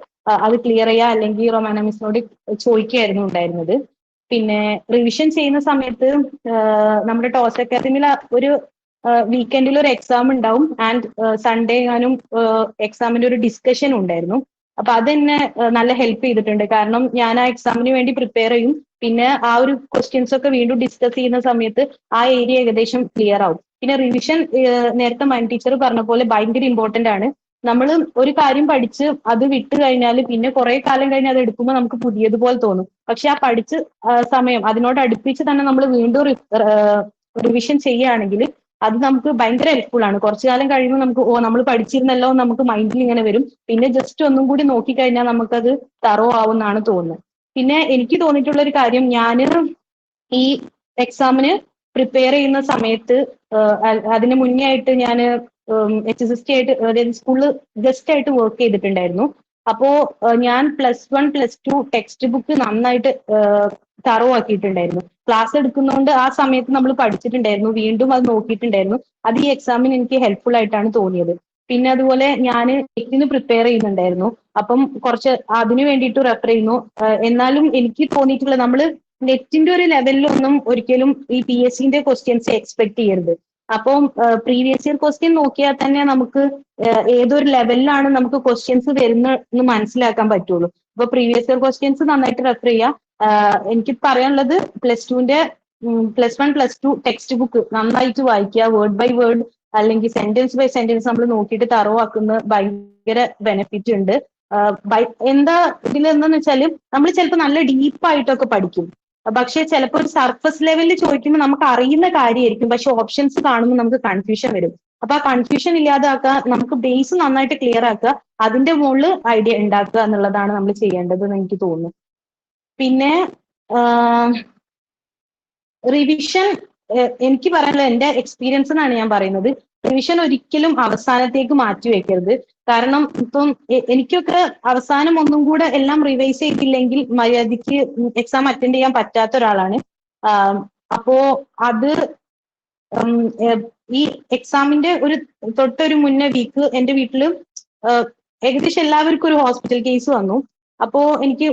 അത് ക്ലിയർ ചെയ്യുക, അല്ലെങ്കിൽ റൊമാന മിസ്സിനോട് ചോദിക്കുകയായിരുന്നു ഉണ്ടായിരുന്നത്. പിന്നെ റിവിഷൻ ചെയ്യുന്ന സമയത്ത് നമ്മുടെ ടോസ് അക്കാദമിയിൽ ഒരു വീക്കെൻഡിൽ ഒരു എക്സാം ഉണ്ടാവും. ആൻഡ് സൺഡേ ഞാനും എക്സാമിന്റെ ഒരു ഡിസ്കഷൻ ഉണ്ടായിരുന്നു. അപ്പൊ അതെന്നെ നല്ല ഹെൽപ്പ് ചെയ്തിട്ടുണ്ട്. കാരണം ഞാൻ ആ എക്സാമിന് വേണ്ടി പ്രിപ്പയർ ചെയ്യും. പിന്നെ ആ ഒരു ക്വസ്റ്റ്യൻസ് ഒക്കെ വീണ്ടും ഡിസ്കസ് ചെയ്യുന്ന സമയത്ത് ആ ഏരിയ ഏകദേശം ക്ലിയർ ആവും. പിന്നെ റിവിഷൻ നേരത്തെ മൈൻ ടീച്ചർ പറഞ്ഞ പോലെ ഭയങ്കര ഇമ്പോർട്ടന്റ് ആണ്. നമ്മൾ ഒരു കാര്യം പഠിച്ച് അത് വിട്ട് കഴിഞ്ഞാൽ പിന്നെ കുറെ കാലം കഴിഞ്ഞ് അത് എടുക്കുമ്പോൾ നമുക്ക് പുതിയതുപോലെ തോന്നും. പക്ഷെ ആ പഠിച്ച് സമയം അതിനോട് അടുപ്പിച്ച് തന്നെ നമ്മൾ വീണ്ടും റിവിഷൻ ചെയ്യുകയാണെങ്കിൽ അത് നമുക്ക് ഭയങ്കര ഹെൽപ്ഫുൾ ആണ്. കുറച്ചു കാലം കഴിയുമ്പോൾ നമുക്ക് നമ്മൾ പഠിച്ചിരുന്നല്ലോ നമുക്ക് മൈൻഡിൽ ഇങ്ങനെ വരും. പിന്നെ ജസ്റ്റ് ഒന്നും കൂടി നോക്കിക്കഴിഞ്ഞാൽ നമുക്കത് തറോ ആവുമെന്നാണ് തോന്നുന്നത്. പിന്നെ എനിക്ക് തോന്നിയിട്ടുള്ള ഒരു കാര്യം, ഞാൻ ഈ എക്സാമിന് പ്രിപ്പയർ ചെയ്യുന്ന സമയത്ത് അതിന് മുന്നേ ആയിട്ട് ഞാൻ HSST ആയിട്ട്, അതായത് സ്കൂളിൽ ഗസ്റ്റ് ആയിട്ട് വർക്ക് ചെയ്തിട്ടുണ്ടായിരുന്നു. അപ്പോ ഞാൻ +1 +2 ടെക്സ്റ്റ് ബുക്ക് നന്നായിട്ട് തറോ ആക്കിയിട്ടുണ്ടായിരുന്നു. ക്ലാസ് എടുക്കുന്നതുകൊണ്ട് ആ സമയത്ത് നമ്മൾ പഠിച്ചിട്ടുണ്ടായിരുന്നു, വീണ്ടും അത് നോക്കിയിട്ടുണ്ടായിരുന്നു. അത് ഈ എക്സാമിന് എനിക്ക് ഹെൽപ്ഫുൾ ആയിട്ടാണ് തോന്നിയത്. പിന്നെ അതുപോലെ ഞാൻ നെറ്റിന് പ്രിപ്പയർ ചെയ്യുന്നുണ്ടായിരുന്നു. അപ്പം കുറച്ച് അതിനു വേണ്ടിയിട്ട് റെഫർ ചെയ്യുന്നു. എന്നാലും എനിക്ക് തോന്നിയിട്ടുള്ളത്, നമ്മൾ നെറ്റിന്റെ ഒരു ലെവലിലൊന്നും ഒരിക്കലും ഈ PSCന്റെ ക്വസ്റ്റ്യൻസ് എക്സ്പെക്ട് ചെയ്യരുത്. അപ്പം പ്രീവിയസ് ഇയർ ക്വസ്റ്റ്യൻ നോക്കിയാൽ തന്നെ നമുക്ക് ഏതൊരു ലെവലിലാണ് നമുക്ക് ക്വസ്റ്റ്യൻസ് വരുന്നതെന്ന് മനസ്സിലാക്കാൻ പറ്റുള്ളൂ. അപ്പൊ പ്രീവിയസ് ഇയർ ക്വസ്റ്റ്യൻസ് നന്നായിട്ട് റെഫർ ചെയ്യുക. എനിക്ക് പറയാനുള്ളത് +1 +2 ടെക്സ്റ്റ് ബുക്ക് നന്നായിട്ട് വായിക്കുക. വേർഡ് ബൈ വേർഡ് അല്ലെങ്കിൽ സെന്റൻസ് ബൈ സെന്റൻസ് നമ്മൾ നോക്കിയിട്ട് തറവാക്കുന്ന ഭയങ്കര ബെനിഫിറ്റ് ഉണ്ട്. എന്താ ഇതിലെന്താന്ന് വെച്ചാല് നമ്മൾ ചിലപ്പോൾ നല്ല ഡീപ്പായിട്ടൊക്കെ പഠിക്കും, പക്ഷെ ചിലപ്പോൾ ഒരു സർഫസ് ലെവലിൽ ചോദിക്കുമ്പോൾ നമുക്ക് അറിയുന്ന കാര്യമായിരിക്കും, പക്ഷെ ഓപ്ഷൻസ് കാണുമ്പോൾ നമുക്ക് കൺഫ്യൂഷൻ വരും. അപ്പൊ ആ കൺഫ്യൂഷൻ ഇല്ലാതാക്കുക, നമുക്ക് ബേസ് നന്നായിട്ട് ക്ലിയർ ആക്കുക, അതിന്റെ മുകളിൽ ഐഡിയ ഉണ്ടാക്കുക എന്നുള്ളതാണ് നമ്മൾ ചെയ്യേണ്ടത് എന്ന് എനിക്ക് തോന്നുന്നു. പിന്നെ റിവിഷൻ, എനിക്ക് പറയാനുള്ളത് എന്റെ എക്സ്പീരിയൻസ് എന്നാണ് ഞാൻ പറയുന്നത്, റിവിഷൻ ഒരിക്കലും അവസാനത്തേക്ക് മാറ്റി വെക്കരുത്. കാരണം ഇപ്പം എനിക്കൊക്കെ അവസാനം ഒന്നും കൂടെ എല്ലാം റിവൈസ് ചെയ്തില്ലെങ്കിൽ മര്യാദയ്ക്ക് എക്സാം അറ്റൻഡ് ചെയ്യാൻ പറ്റാത്ത ഒരാളാണ്. അപ്പോ അത് ഈ എക്സാമിന്റെ തൊട്ടൊരു മുന്നേ വീക്ക് എന്റെ വീട്ടില് ഏകദേശം എല്ലാവർക്കും ഒരു ഹോസ്പിറ്റൽ കേസ് വന്നു. അപ്പോ എനിക്ക്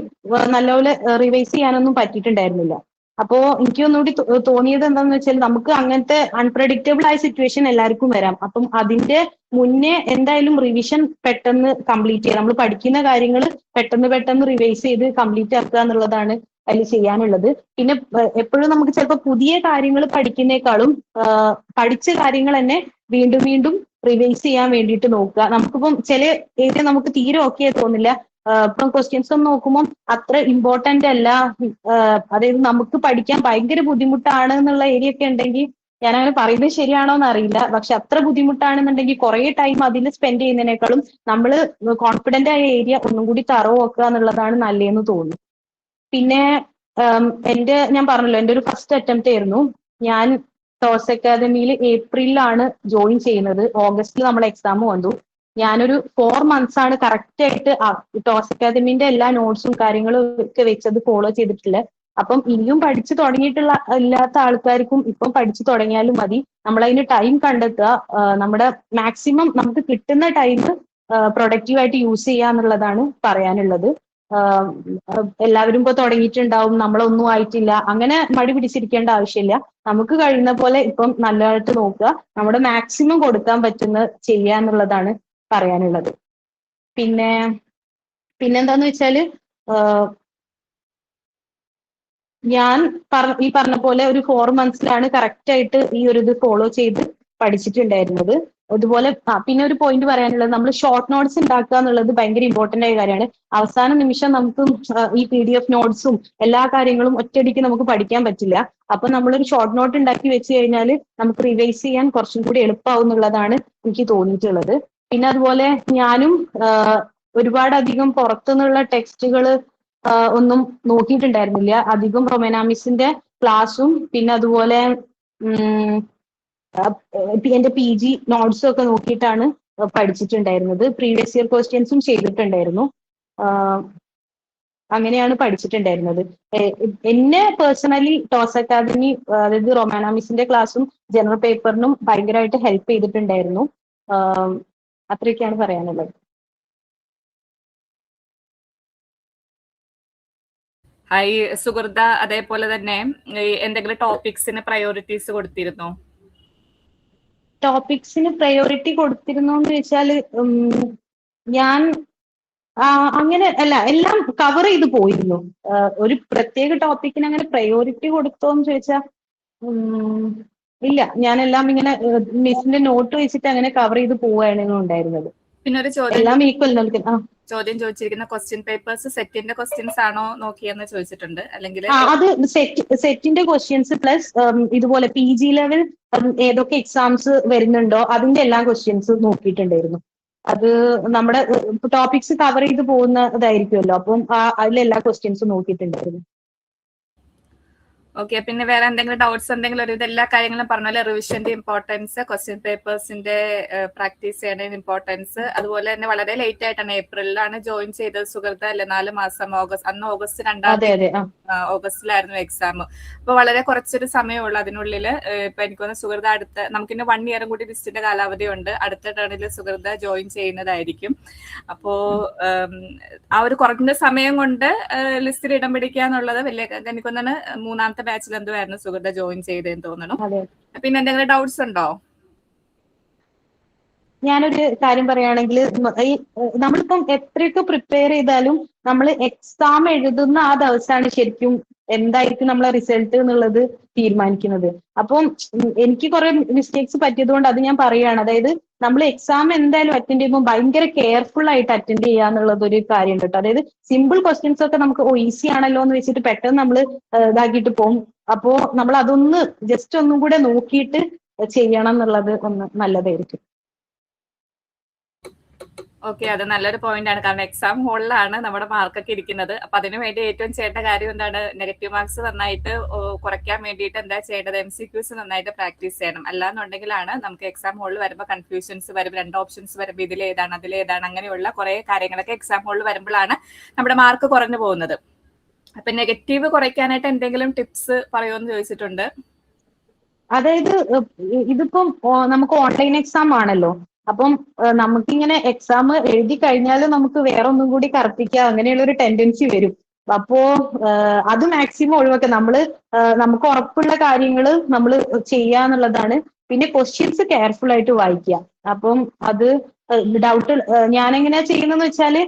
നല്ലപോലെ റിവൈസ് ചെയ്യാനൊന്നും പറ്റിയിട്ടുണ്ടായിരുന്നില്ല. അപ്പോ എനിക്ക് ഒന്നുകൂടി തോന്നിയത് എന്താന്ന് വെച്ചാൽ നമുക്ക് അങ്ങനത്തെ അൺപ്രഡിക്റ്റബിൾ ആയ സിറ്റുവേഷൻ എല്ലാവർക്കും വരാം. അപ്പം അതിന്റെ മുന്നേ എന്തായാലും റിവിഷൻ പെട്ടെന്ന് കംപ്ലീറ്റ് ചെയ്യുക. നമ്മൾ പഠിക്കുന്ന കാര്യങ്ങൾ പെട്ടെന്ന് റിവൈസ് ചെയ്ത് കംപ്ലീറ്റ് ആക്കുക എന്നുള്ളതാണ് അതിൽ ചെയ്യാനുള്ളത്. പിന്നെ എപ്പോഴും നമുക്ക് ചിലപ്പോൾ പുതിയ കാര്യങ്ങൾ പഠിക്കുന്നേക്കാളും പഠിച്ച കാര്യങ്ങൾ തന്നെ വീണ്ടും റിവൈസ് ചെയ്യാൻ വേണ്ടിയിട്ട് നോക്കുക. നമുക്കിപ്പം ചില ഏരിയ നമുക്ക് തീരെ ഓക്കെ തോന്നില്ല, ഇപ്പം ക്വസ്റ്റ്യൻസ് ഒന്ന് നോക്കുമ്പോൾ അത്ര ഇമ്പോർട്ടന്റ് അല്ല, അതായത് നമുക്ക് പഠിക്കാൻ ഭയങ്കര ബുദ്ധിമുട്ടാണ് എന്നുള്ള ഏരിയ ഒക്കെ ഉണ്ടെങ്കിൽ, ഞാൻ അങ്ങനെ പറയുന്നത് ശരിയാണോ എന്ന് അറിയില്ല, പക്ഷെ അത്ര ബുദ്ധിമുട്ടാണെന്നുണ്ടെങ്കിൽ കുറെ ടൈം അതിൽ സ്പെൻഡ് ചെയ്യുന്നതിനേക്കാളും നമ്മൾ കോൺഫിഡന്റ് ആയ ഏരിയ ഒന്നും കൂടി തറവാക്കുക എന്നുള്ളതാണ് നല്ലതെന്ന് തോന്നുന്നു. പിന്നെ ഞാൻ പറഞ്ഞല്ലോ എന്റെ ഒരു ഫസ്റ്റ് അറ്റംപ്റ്റ് ആയിരുന്നു. ഞാൻ ടോസ് അക്കാദമിയിൽ ഏപ്രിലാണ് ജോയിൻ ചെയ്യുന്നത്. ഓഗസ്റ്റിൽ നമ്മളെ എക്സാം വന്നു. ഞാനൊരു 4 months ആണ് കറക്റ്റ് ആയിട്ട് ടോസ് അക്കാദമിന്റെ എല്ലാ നോട്ട്സും കാര്യങ്ങളും ഒക്കെ വെച്ചത് ഫോളോ ചെയ്തിട്ടില്ല. അപ്പം ഇനിയും പഠിച്ചു തുടങ്ങിയിട്ടുള്ള ഇല്ലാത്ത ആൾക്കാർക്കും ഇപ്പം പഠിച്ചു തുടങ്ങിയാലും മതി. നമ്മളതിന് ടൈം കണ്ടെത്തുക, നമ്മുടെ മാക്സിമം നമുക്ക് കിട്ടുന്ന ടൈം പ്രൊഡക്റ്റീവായിട്ട് യൂസ് ചെയ്യുക എന്നുള്ളതാണ് പറയാനുള്ളത്. എല്ലാവരും ഇപ്പൊ തുടങ്ങിയിട്ടുണ്ടാവും, നമ്മളൊന്നും ആയിട്ടില്ല, അങ്ങനെ മടി പിടിച്ചിരിക്കേണ്ട ആവശ്യമില്ല. നമുക്ക് കഴിയുന്ന പോലെ ഇപ്പം നല്ലതായിട്ട് നോക്കുക, നമ്മുടെ മാക്സിമം കൊടുക്കാൻ പറ്റുന്ന ചെയ്യുക എന്നുള്ളതാണ് പറയാനുള്ളത്. പിന്നെന്താന്ന് വെച്ചാല് ഞാൻ ഈ പറഞ്ഞ പോലെ ഒരു 4 monthsലാണ് കറക്റ്റ് ആയിട്ട് ഈ ഒരു ഇത് ഫോളോ ചെയ്ത് പഠിച്ചിട്ടുണ്ടായിരുന്നത്. അതുപോലെ പിന്നെ ഒരു പോയിന്റ് പറയാനുള്ളത്, നമ്മൾ ഷോർട്ട് നോട്ട്സ് ഉണ്ടാക്കുക എന്നുള്ളത് ഭയങ്കര ഇമ്പോർട്ടന്റ് ആയ കാര്യമാണ്. അവസാന നിമിഷം നമുക്ക് ഈ PDF നോട്ട്സും എല്ലാ കാര്യങ്ങളും ഒറ്റയടിക്ക് നമുക്ക് പഠിക്കാൻ പറ്റില്ല. അപ്പൊ നമ്മളൊരു ഷോർട്ട് നോട്ട് ഉണ്ടാക്കി വെച്ച് കഴിഞ്ഞാൽ നമുക്ക് റിവൈസ് ചെയ്യാൻ കുറച്ചും കൂടി എളുപ്പമാവും എന്നുള്ളതാണ് എനിക്ക് തോന്നിയിട്ടുള്ളത്. പിന്നെ അതുപോലെ ഞാനും ഒരുപാടധികം പുറത്തുനിന്നുള്ള ടെക്സ്റ്റുകൾ ഒന്നും നോക്കിയിട്ടുണ്ടായിരുന്നില്ല. അധികം റൊമാന മിസ്സിന്റെ ക്ലാസ്സും പിന്നെ അതുപോലെ എന്റെ PG നോട്ട്സും ഒക്കെ നോക്കിയിട്ടാണ് പഠിച്ചിട്ടുണ്ടായിരുന്നത്. പ്രീവിയസ് ഇയർ ക്വസ്റ്റ്യൻസും ചെയ്തിട്ടുണ്ടായിരുന്നു. അങ്ങനെയാണ് പഠിച്ചിട്ടുണ്ടായിരുന്നത്. എന്നെ പേഴ്സണലി ടോസ് അക്കാദമി, അതായത് റൊമാന മിസ്സിന്റെ ക്ലാസ്സും ജനറൽ പേപ്പറിനും ഭയങ്കരമായിട്ട് ഹെൽപ്പ് ചെയ്തിട്ടുണ്ടായിരുന്നു. അത്രയൊക്കെയാണ് പറയാനുള്ളത്. ഹായ് സുഹൃത, അതേപോലെ തന്നെ എന്തെങ്കിലും ടോപ്പിക്സിന് പ്രയോറിറ്റീസ് കൊടുത്തിരുന്നോ? ടോപ്പിക്സിന് പ്രയോറിറ്റി കൊടുത്തിരുന്നോ എന്ന് ചോദിച്ചാൽ ഞാൻ അങ്ങനെ അല്ല, എല്ലാം കവർ ചെയ്ത് പോയിരുന്നു. ഒരു പ്രത്യേക ടോപ്പിക്കിന് അങ്ങനെ പ്രയോറിറ്റി കൊടുത്തോന്ന് ചോദിച്ചാൽ ഇല്ല, ഞാനെല്ലാം ഇങ്ങനെ മിസ്സിന്റെ നോട്ട് വെച്ചിട്ട് അങ്ങനെ കവർ ചെയ്ത് പോവുകയാണ് ഉണ്ടായിരുന്നത്. പിന്നെ ഒരു എല്ലാം ഈക്വൽ ചോദ്യം ചോദിച്ചിരിക്കുന്ന ക്വസ്റ്റ്യൻ പേപ്പേഴ്സ് സെറ്റിന്റെ ക്വസ്റ്റ്യൻസ് ആണോ നോക്കിയെന്ന് ചോദിച്ചിട്ടുണ്ട്, അല്ലെങ്കിൽ അത് സെറ്റിന്റെ ക്വസ്റ്റ്യൻസ് പ്ലസ് ഇതുപോലെ PG ലെവൽ ഏതൊക്കെ എക്സാംസ് വരുന്നുണ്ടോ അതിന്റെ എല്ലാ ക്വസ്റ്റ്യൻസ് നോക്കിയിട്ടുണ്ടായിരുന്നു. അത് നമ്മുടെ ടോപ്പിക്സ് കവർ ചെയ്ത് പോകുന്നതായിരിക്കുമല്ലോ, അപ്പം അതിലെല്ലാ ക്വസ്റ്റ്യൻസും നോക്കിയിട്ടുണ്ടായിരുന്നു. ഓക്കെ. പിന്നെ വേറെ എന്തെങ്കിലും ഡൗട്ട്സ് ഉണ്ടെങ്കിൽ ഒരു എല്ലാ കാര്യങ്ങളും പറഞ്ഞാൽ റിവിഷന്റെ ഇമ്പോർട്ടൻസ്, ക്വസ്റ്റ്യൻ പേപ്പേഴ്സിന്റെ പ്രാക്ടീസ് ചെയ്യുന്നതിന് ഇമ്പോർട്ടൻസ്, അതുപോലെ തന്നെ വളരെ ലേറ്റ് ആയിട്ടാണ് ഏപ്രിലാണ് ജോയിൻ ചെയ്തത് സുഹൃത്ത് അല്ലെ? 4 മാസം, അന്ന് ഓഗസ്റ്റ് 2 ഓഗസ്റ്റിലായിരുന്നു എക്സാം. അപ്പൊ വളരെ കുറച്ചൊരു സമയമുള്ളൂ അതിനുള്ളിൽ. ഇപ്പൊ എനിക്ക് തോന്നുന്നു സുഹൃത്ത് നമുക്കിന്ന് 1 year കൂടി ലിസ്റ്റിന്റെ കാലാവധി ഉണ്ട്. അടുത്ത ടേണിൽ സുഹൃത്ത് ജോയിൻ ചെയ്യുന്നതായിരിക്കും. അപ്പോ ആ ഒരു കുറഞ്ഞ സമയം കൊണ്ട് ലിസ്റ്റിൽ ഇടം പിടിക്കുക എന്നുള്ളത് വലിയ, എനിക്കൊന്നാണ് 3ാമത്തെ ബാച്ചിൽ എന്തുവായിരുന്നു സുഹൃത്ത് ജോയിൻ ചെയ്തതെന്ന് തോന്നണം. പിന്നെ എന്തെങ്കിലും ഡൗട്ട്സ് ഉണ്ടോ? ഞാനൊരു കാര്യം പറയുകയാണെങ്കിൽ ഈ നമ്മളിപ്പം എത്രയൊക്കെ പ്രിപ്പയർ ചെയ്താലും നമ്മൾ എക്സാം എഴുതുന്ന ആ ദിവസമാണ് ശരിക്കും എന്തായിരിക്കും നമ്മളെ റിസൾട്ട് എന്നുള്ളത് തീരുമാനിക്കുന്നത്. അപ്പം എനിക്ക് കുറെ മിസ്റ്റേക്സ് പറ്റിയതുകൊണ്ട് അത് ഞാൻ പറയുകയാണ്. അതായത് നമ്മൾ എക്സാം എന്തായാലും അറ്റൻഡ് ചെയ്യുമ്പോൾ ഭയങ്കര കെയർഫുൾ ആയിട്ട് അറ്റൻഡ് ചെയ്യുക എന്നുള്ളത് ഒരു കാര്യം കേട്ടോ. അതായത് സിമ്പിൾ ക്വസ്റ്റ്യൻസ് ഒക്കെ നമുക്ക് ഈസി ആണല്ലോ എന്ന് വെച്ചിട്ട് പെട്ടെന്ന് നമ്മൾ ഇതാക്കിയിട്ട് പോകും. അപ്പോ നമ്മൾ അതൊന്ന് ജസ്റ്റ് ഒന്നും കൂടെ നോക്കിയിട്ട് ചെയ്യണം എന്നുള്ളത് ഒന്ന് നല്ലതായിരിക്കും. ഓക്കെ, അത് നല്ലൊരു പോയിന്റ് ആണ്. കാരണം എക്സാം ഹോളിലാണ് നമ്മുടെ മാർക്കൊക്കെ ഇരിക്കുന്നത്. അപ്പൊ അതിനു വേണ്ടി ഏറ്റവും ചെയ്യേണ്ട കാര്യം എന്താണ്? നെഗറ്റീവ് മാർക്സ് നന്നായിട്ട് കുറയ്ക്കാൻ വേണ്ടിയിട്ട് എന്താ ചെയ്യേണ്ടത്? MCQs നന്നായിട്ട് പ്രാക്ടീസ് ചെയ്യണം. അല്ലാന്നുണ്ടെങ്കിലാണ് നമുക്ക് എക്സാം ഹോളിൽ വരുമ്പോൾ കൺഫ്യൂഷൻസ് വരും. 2 ഓപ്ഷൻസ് വരുമ്പോൾ ഇതിലേതാണ് അതിലേതാണ് അങ്ങനെയുള്ള കുറെ കാര്യങ്ങളൊക്കെ എക്സാം ഹോളിൽ വരുമ്പോഴാണ് നമ്മുടെ മാർക്ക് കുറഞ്ഞു പോകുന്നത്. അപ്പൊ നെഗറ്റീവ് കുറയ്ക്കാനായിട്ട് എന്തെങ്കിലും ടിപ്സ് പറയുമെന്ന് ചോദിച്ചിട്ടുണ്ട്. അതായത് ഇതിപ്പം നമുക്ക് ഓൺലൈൻ എക്സാം ആണല്ലോ. അപ്പം നമുക്കിങ്ങനെ എക്സാം എഴുതി കഴിഞ്ഞാലും നമുക്ക് വേറെ ഒന്നും കൂടി കറുപ്പിക്കാം, അങ്ങനെയുള്ള ഒരു ടെൻഡൻസി വരും. അപ്പോ അത് മാക്സിമം ഒഴിവാക്കുക. നമുക്ക് ഉറപ്പുള്ള കാര്യങ്ങൾ നമ്മൾ ചെയ്യാന്നുള്ളതാണ്. പിന്നെ ക്വസ്റ്റ്യൻസ് കെയർഫുൾ ആയിട്ട് വായിക്കുക. അപ്പം അത് ഡൗട്ട് ഞാനെങ്ങനെയാ ചെയ്യുന്നതെന്ന് വെച്ചാല്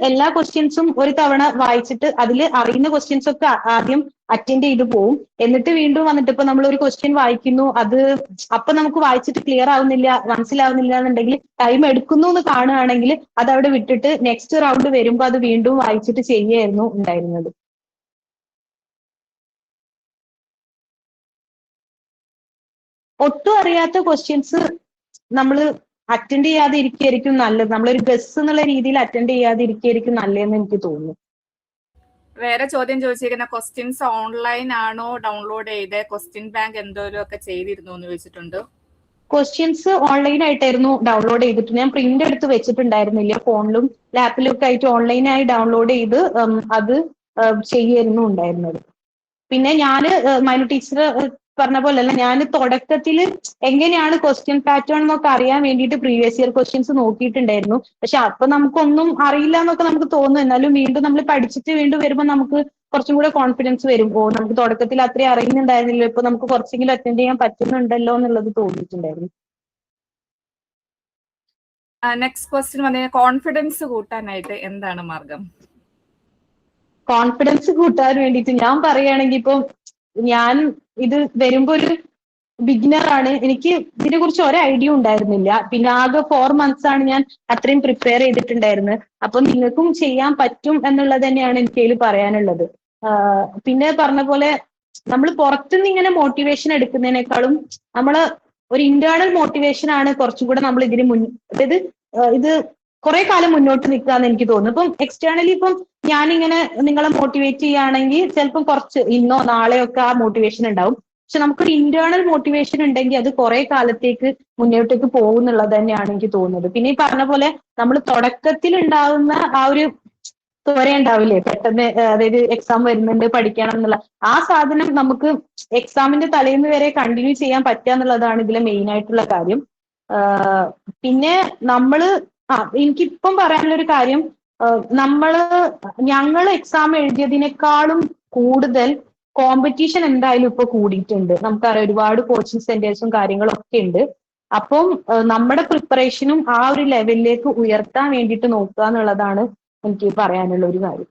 എല്ലാ ക്വസ്റ്റ്യൻസും ഒരു തവണ വായിച്ചിട്ട് അതിൽ അറിയുന്ന ക്വസ്റ്റ്യൻസ് ഒക്കെ ആദ്യം അറ്റൻഡ് ചെയ്ത് പോവും. എന്നിട്ട് വീണ്ടും വന്നിട്ട് ഇപ്പൊ നമ്മൾ ഒരു ക്വസ്റ്റ്യൻ വായിക്കുന്നു, അത് അപ്പൊ നമുക്ക് വായിച്ചിട്ട് ക്ലിയർ ആവുന്നില്ല, മനസ്സിലാവുന്നില്ല എന്നുണ്ടെങ്കിൽ ടൈം എടുക്കുന്നു എന്ന് കാണുകയാണെങ്കിൽ അത് അവിടെ വിട്ടിട്ട് നെക്സ്റ്റ് റൗണ്ട് വരുമ്പോൾ അത് വീണ്ടും വായിച്ചിട്ട് ചെയ്യുകയായിരുന്നു ഉണ്ടായിരുന്നത്. ഒട്ടും അറിയാത്ത ക്വസ്റ്റ്യൻസ് നമ്മൾ അറ്റൻഡ് ചെയ്യാതെ ഇരിക്കുകയായിരിക്കും നല്ലത്. നമ്മളൊരു ഗസ് എന്നുള്ള രീതിയിൽ അറ്റൻഡ് ചെയ്യാതെ ഇരിക്കുകയായിരിക്കും നല്ലതെന്ന് എനിക്ക് തോന്നുന്നു. വേറെ ചോദ്യം ചോദിച്ചിരിക്കുന്ന ക്വസ്റ്റ്യൻസ് ഓൺലൈൻ ആണോ ഡൗൺലോഡ് ചെയ്ത് ക്വസ്റ്റ്യൻ ബാങ്ക് എന്തോലും ഒക്കെ ചെയ്തിരുന്നു എന്ന് ചോദിച്ചിട്ടുണ്ട്. ക്വസ്റ്റ്യൻസ് ഓൺലൈൻ ആയിട്ടായിരുന്നു ഡൗൺലോഡ് ചെയ്തിട്ട് ഞാൻ പ്രിന്റ് എടുത്ത് വെച്ചിട്ടുണ്ടായിരുന്നില്ല. ഫോണിലും ലാപ്പിലും ഒക്കെ ആയിട്ട് ഓൺലൈനായി ഡൗൺലോഡ് ചെയ്ത് അത് ചെയ്യായിരുന്നു ഉണ്ടായിരുന്നത്. പിന്നെ ഞാന് മനു ടീച്ചർ പറഞ്ഞ പോലെ അല്ല, ഞാൻ തുടക്കത്തിൽ എങ്ങനെയാണ് ക്വസ്റ്റ്യൻ പാറ്റേൺ എന്നൊക്കെ അറിയാൻ വേണ്ടിയിട്ട് പ്രീവിയസ് ഇയർ ക്വസ്റ്റ്യൻസ് നോക്കിയിട്ടുണ്ടായിരുന്നു. പക്ഷെ അപ്പൊ നമുക്കൊന്നും അറിയില്ല എന്നൊക്കെ നമുക്ക് തോന്നും. എന്നാലും വീണ്ടും നമ്മൾ പഠിച്ചിട്ട് വീണ്ടും വരുമ്പോൾ നമുക്ക് കുറച്ചും കൂടെ കോൺഫിഡൻസ് വരും. നമുക്ക് തുടക്കത്തിൽ അത്രയും അറിയുന്നുണ്ടായിരുന്നില്ല, ഇപ്പൊ നമുക്ക് കുറച്ചെങ്കിലും അറ്റൻഡ് ചെയ്യാൻ പറ്റുന്നുണ്ടല്ലോ എന്നുള്ളത് തോന്നിയിട്ടുണ്ടായിരുന്നു. നെക്സ്റ്റ് ക്വസ്റ്റ്യൻ വന്നു, കോൺഫിഡൻസ് കൂട്ടാനായിട്ട് എന്താണ് മാർഗം? കോൺഫിഡൻസ് കൂട്ടാൻ വേണ്ടിയിട്ട് ഞാൻ പറയുകയാണെങ്കിൽ ഇപ്പം ഞാൻ ഇത് വരുമ്പോ ഒരു ബിഗിനർ ആണ്. എനിക്ക് ഇതിനെ കുറിച്ച് ഒരു ഐഡിയ ഉണ്ടായിരുന്നില്ല. പിന്നെ ആകെ 4 months ആണ് ഞാൻ അത്രയും പ്രിപ്പയർ ചെയ്തിട്ടുണ്ടായിരുന്നത്. അപ്പൊ നിങ്ങൾക്കും ചെയ്യാൻ പറ്റും എന്നുള്ളത് തന്നെയാണ് എനിക്ക് പറയാനുള്ളത്. പിന്നെ പറഞ്ഞ പോലെ നമ്മൾ പുറത്തുനിന്ന് ഇങ്ങനെ മോട്ടിവേഷൻ എടുക്കുന്നതിനേക്കാളും നമ്മള് ഒരു ഇന്റേണൽ മോട്ടിവേഷൻ ആണ് കുറച്ചും കൂടെ നമ്മൾ ഇതിന് അതായത് ഇത് കുറെ കാലം മുന്നോട്ട് നിൽക്കാന്ന് എനിക്ക് തോന്നുന്നു. ഇപ്പം എക്സ്റ്റേണലി ഇപ്പം ഞാനിങ്ങനെ നിങ്ങളെ മോട്ടിവേറ്റ് ചെയ്യുകയാണെങ്കിൽ ചിലപ്പം കുറച്ച് ഇന്നോ നാളെയോ ഒക്കെ ആ മോട്ടിവേഷൻ ഉണ്ടാവും. പക്ഷെ നമുക്കൊരു ഇന്റേണൽ മോട്ടിവേഷൻ ഉണ്ടെങ്കിൽ അത് കുറെ കാലത്തേക്ക് മുന്നോട്ടേക്ക് പോകുന്നുള്ളത് തന്നെയാണ് എനിക്ക് തോന്നുന്നത്. പിന്നെ ഈ പറഞ്ഞ പോലെ നമ്മൾ തുടക്കത്തിൽ ഉണ്ടാവുന്ന ആ ഒരു ത്വര ഉണ്ടാവില്ലേ, പെട്ടെന്ന് അതായത് എക്സാം വരുന്നുണ്ട് പഠിക്കണം എന്നുള്ള ആ സാധനം നമുക്ക് എക്സാമിന്റെ തലേന്ന് വരെ കണ്ടിന്യൂ ചെയ്യാൻ പറ്റുക എന്നുള്ളതാണ് ഇതിലെ മെയിൻ ആയിട്ടുള്ള കാര്യം. പിന്നെ എനിക്കിപ്പം പറയാനുള്ള ഒരു കാര്യം, ഞങ്ങൾ എക്സാം എഴുതിയതിനേക്കാളും കൂടുതൽ കോമ്പറ്റീഷൻ എന്തായാലും ഇപ്പൊ കൂടിയിട്ടുണ്ട്. നമുക്കറിയാം ഒരുപാട് കോച്ചിങ് സെന്റേഴ്സും കാര്യങ്ങളും ഒക്കെ ഉണ്ട്. അപ്പം നമ്മുടെ പ്രിപ്പറേഷനും ആ ഒരു ലെവലിലേക്ക് ഉയർത്താൻ വേണ്ടിയിട്ട് നോക്കുക എന്നുള്ളതാണ് എനിക്ക് പറയാനുള്ള ഒരു കാര്യം.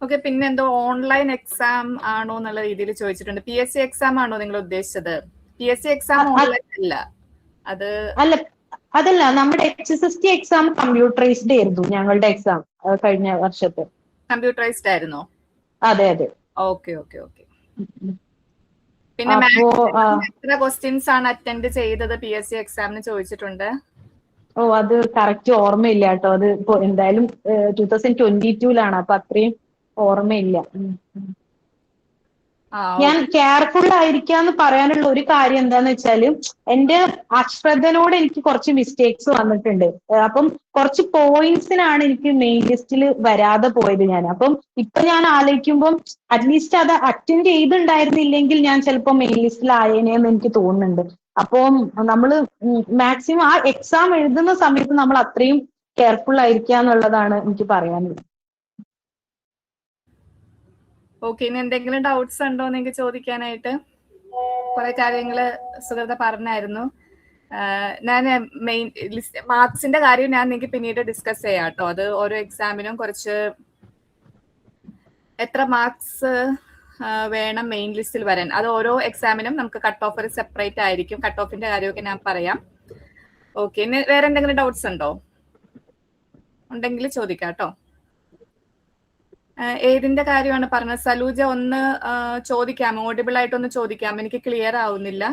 ഓക്കെ, പിന്നെ എന്തോ ഓൺലൈൻ എക്സാം ആണോ എന്നുള്ള രീതിയിൽ ചോദിച്ചിട്ടുണ്ട്. PSC എക്സാം ആണോ നിങ്ങൾ ഉദ്ദേശിച്ചത്? PSC എക്സാം ഓൺലൈൻ അല്ല, അതല്ല, നമ്മുടെ HSST എക്സാം കമ്പ്യൂട്ടറൈസ്ഡ് ആയിരുന്നു ഞങ്ങളുടെ എക്സാം കഴിഞ്ഞ വർഷത്തെ. കമ്പ്യൂട്ടറൈസ്ഡ് ആയിരുന്നോ? അതെ അതെ. Okay okay okay. പിന്നെ എത്ര ക്വസ്റ്റ്യൻസ് ആണ് അറ്റൻഡ് ചെയ്തത് PSC എക്സാമിന് ചോദിച്ചിട്ടുണ്ട്. അത് കറക്റ്റ് ഓർമ്മയില്ല കേട്ടോ. അത് എന്തായാലും 2022 അപ്പൊ അത്രയും ഓർമ്മയില്ല. ഞാൻ കെയർഫുൾ ആയിരിക്കാന്ന് പറയാനുള്ള ഒരു കാര്യം എന്താന്ന് വെച്ചാല് എന്റെ അശ്രദ്ധനോട് എനിക്ക് കുറച്ച് മിസ്റ്റേക്സ് വന്നിട്ടുണ്ട്. അപ്പം കുറച്ച് പോയിന്റ്സിനാണ് എനിക്ക് മെയിൻ ലിസ്റ്റിൽ വരാതെ പോയത് ഞാൻ. അപ്പം ഇപ്പൊ ഞാൻ ആലോചിക്കുമ്പം അറ്റ്ലീസ്റ്റ് അത് അറ്റൻഡ് ചെയ്തിട്ടുണ്ടായിരുന്നില്ലെങ്കിൽ ഞാൻ ചിലപ്പോൾ മെയിൻ ലിസ്റ്റിൽ ആയേനെന്ന് എനിക്ക് തോന്നുന്നുണ്ട്. അപ്പം നമ്മൾ മാക്സിമം ആ എക്സാം എഴുതുന്ന സമയത്ത് നമ്മൾ അത്രയും കെയർഫുൾ ആയിരിക്കുക എന്നുള്ളതാണ് എനിക്ക് പറയാനുള്ളത്. ഓക്കെ, ഇനി എന്തെങ്കിലും ഡൗട്ട്സ് ഉണ്ടോ എന്ന് എനിക്ക് ചോദിക്കാനായിട്ട്? കുറെ കാര്യങ്ങള് സുഹൃത്ത് പറഞ്ഞായിരുന്നു. ഞാൻ മെയിൻ ലിസ്റ്റ് മാർക്സിന്റെ കാര്യം ഞാൻ നിങ്ങൾക്ക് പിന്നീട് ഡിസ്കസ് ചെയ്യാം കേട്ടോ. അത് ഓരോ എക്സാമിനും കുറച്ച് എത്ര മാർക്സ് വേണം മെയിൻ ലിസ്റ്റിൽ വരാൻ, അത് ഓരോ എക്സാമിനും നമുക്ക് കട്ട് ഓഫർ സെപ്പറേറ്റ് ആയിരിക്കും. കട്ട് ഓഫിന്റെ കാര്യമൊക്കെ ഞാൻ പറയാം. ഓക്കെ, ഇനി വേറെ എന്തെങ്കിലും ഡൗട്ട്സ് ഉണ്ടോ? ഉണ്ടെങ്കിൽ ചോദിക്കാം കേട്ടോ. ഏതിന്റെ കാര്യമാണ് പറഞ്ഞത്? സലൂജ ഒന്ന് ചോദിക്കാം, ഓഡിബിൾ ആയിട്ടൊന്ന് ചോദിക്കാം, എനിക്ക് ക്ലിയർ ആവുന്നില്ല.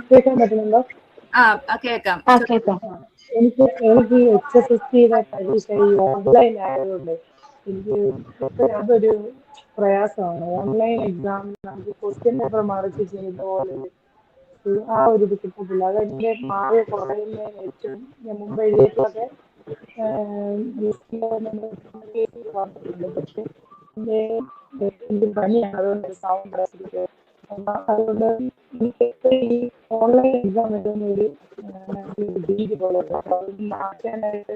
കേൾക്കാൻ പറ്റുന്നുണ്ടോ? കേൾക്കാം. എനിക്ക് HSSC-യുടെ പരീക്ഷ ഓൺലൈൻ ആയതുകൊണ്ട് എനിക്ക് അതൊരു പ്രയാസമാണ്. ഓൺലൈൻ എക്സാം നമുക്ക് ക്വസ്റ്റ്യൻ പേപ്പർ മറിച്ച് ചെയ്യുന്ന പോലെ ആ ഒരു ഇത് കിട്ടത്തില്ല. അതെന്റെ മാർക്ക് കുറയുന്നതിന് ഏറ്റവും ഞാൻ മുമ്പ് എഴുതിയപ്പോഴൊക്കെ പറഞ്ഞിട്ടുണ്ട്. പക്ഷെ എനിക്ക് പനിയാണ്, അതുകൊണ്ട് സൗണ്ട് അതുകൊണ്ട് എനിക്ക് ഈ ഓൺലൈൻ എക്സാം വരുന്ന ഒരു രീതി പോലെ മാറ്റാനായിട്ട്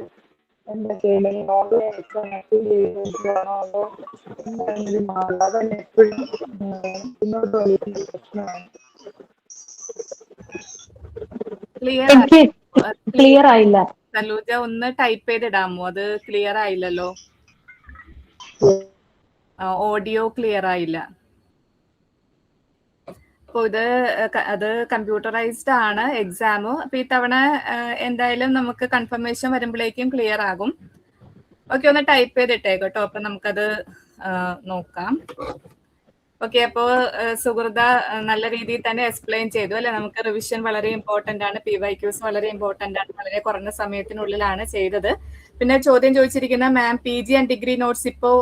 എന്താ ചെയ്യണമെങ്കിൽ ഓൺലൈൻ എക്സാം അറ്റൻഡ് ചെയ്തിട്ടാണോ അതോ എന്തെങ്കിലും മാറില്ല? അതെന്നെ എപ്പോഴും മുന്നോട്ട് വലിയ പ്രശ്നമാണ്. ക്ലിയർ ആയില്ല. സലൂജ ഒന്ന് ടൈപ്പ് ചെയ്തിടാമോ? അത് ക്ലിയർ ആയില്ലല്ലോ, ഓഡിയോ ക്ലിയർ ആയില്ല. അപ്പൊ അത് കമ്പ്യൂട്ടറൈസ്ഡ് ആണ് എക്സാം. അപ്പൊ ഈ തവണ എന്തായാലും നമുക്ക് കൺഫർമേഷൻ വരുമ്പോഴേക്കും ക്ലിയർ ആകും. ഓക്കെ, ഒന്ന് ടൈപ്പ് ചെയ്തിട്ടേക്ക് കേട്ടോ. അപ്പൊ നമുക്കത് നോക്കാം. ഓക്കെ, അപ്പോ സുഹൃത നല്ല രീതിയിൽ തന്നെ എക്സ്പ്ലെയിൻ ചെയ്തു അല്ലെ. നമുക്ക് റിവിഷൻ വളരെ ഇമ്പോർട്ടന്റ് ആണ്, PYQs വളരെ ഇമ്പോർട്ടന്റ് ആണ്. വളരെ കുറഞ്ഞ സമയത്തിനുള്ളിലാണ് ചെയ്തത്. പിന്നെ ചോദ്യം ചോദിച്ചിരിക്കുന്ന മാം PG ആൻഡ് ഡിഗ്രി നോട്ട്സ് ഇപ്പോ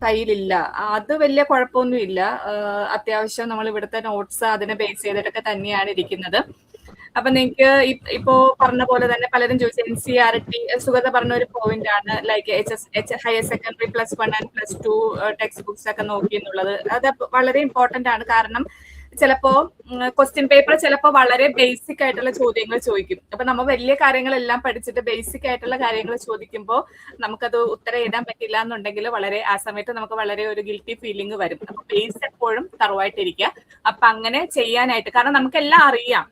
കയ്യിലില്ല. അത് വലിയ കുഴപ്പമൊന്നുമില്ല. അത്യാവശ്യം നമ്മൾ ഇവിടുത്തെ നോട്ട്സ് അതിനെ ബേസ് ചെയ്തിട്ടൊക്കെ തന്നെയാണ് ഇരിക്കുന്നത്. അപ്പൊ നിങ്ങൾക്ക് ഇപ്പോ പറഞ്ഞ പോലെ തന്നെ പലരും ചോദിച്ചു NCERT സുഗത പറഞ്ഞ ഒരു പോയിന്റ് ആണ്, like higher secondary +1 and +2 text books ഒക്കെ നോക്കി എന്നുള്ളത്. അത് വളരെ ഇമ്പോർട്ടന്റ് ആണ്. കാരണം ചിലപ്പോ ക്വസ്റ്റ്യൻ പേപ്പർ ചിലപ്പോ വളരെ ബേസിക് ആയിട്ടുള്ള ചോദ്യങ്ങൾ ചോദിക്കും. അപ്പൊ നമ്മൾ വലിയ കാര്യങ്ങളെല്ലാം പഠിച്ചിട്ട് ബേസിക് ആയിട്ടുള്ള കാര്യങ്ങൾ ചോദിക്കുമ്പോൾ നമുക്കത് ഉത്തരം എഴുതാൻ പറ്റില്ല എന്നുണ്ടെങ്കിൽ വളരെ ആ സമയത്ത് നമുക്ക് വളരെ ഒരു ഗിൽറ്റി ഫീലിംഗ് വരും. അപ്പൊ ബേസ് എപ്പോഴും തറവായിട്ടിരിക്കുക. അപ്പൊ അങ്ങനെ ചെയ്യാനായിട്ട്, കാരണം നമുക്കെല്ലാം അറിയാം.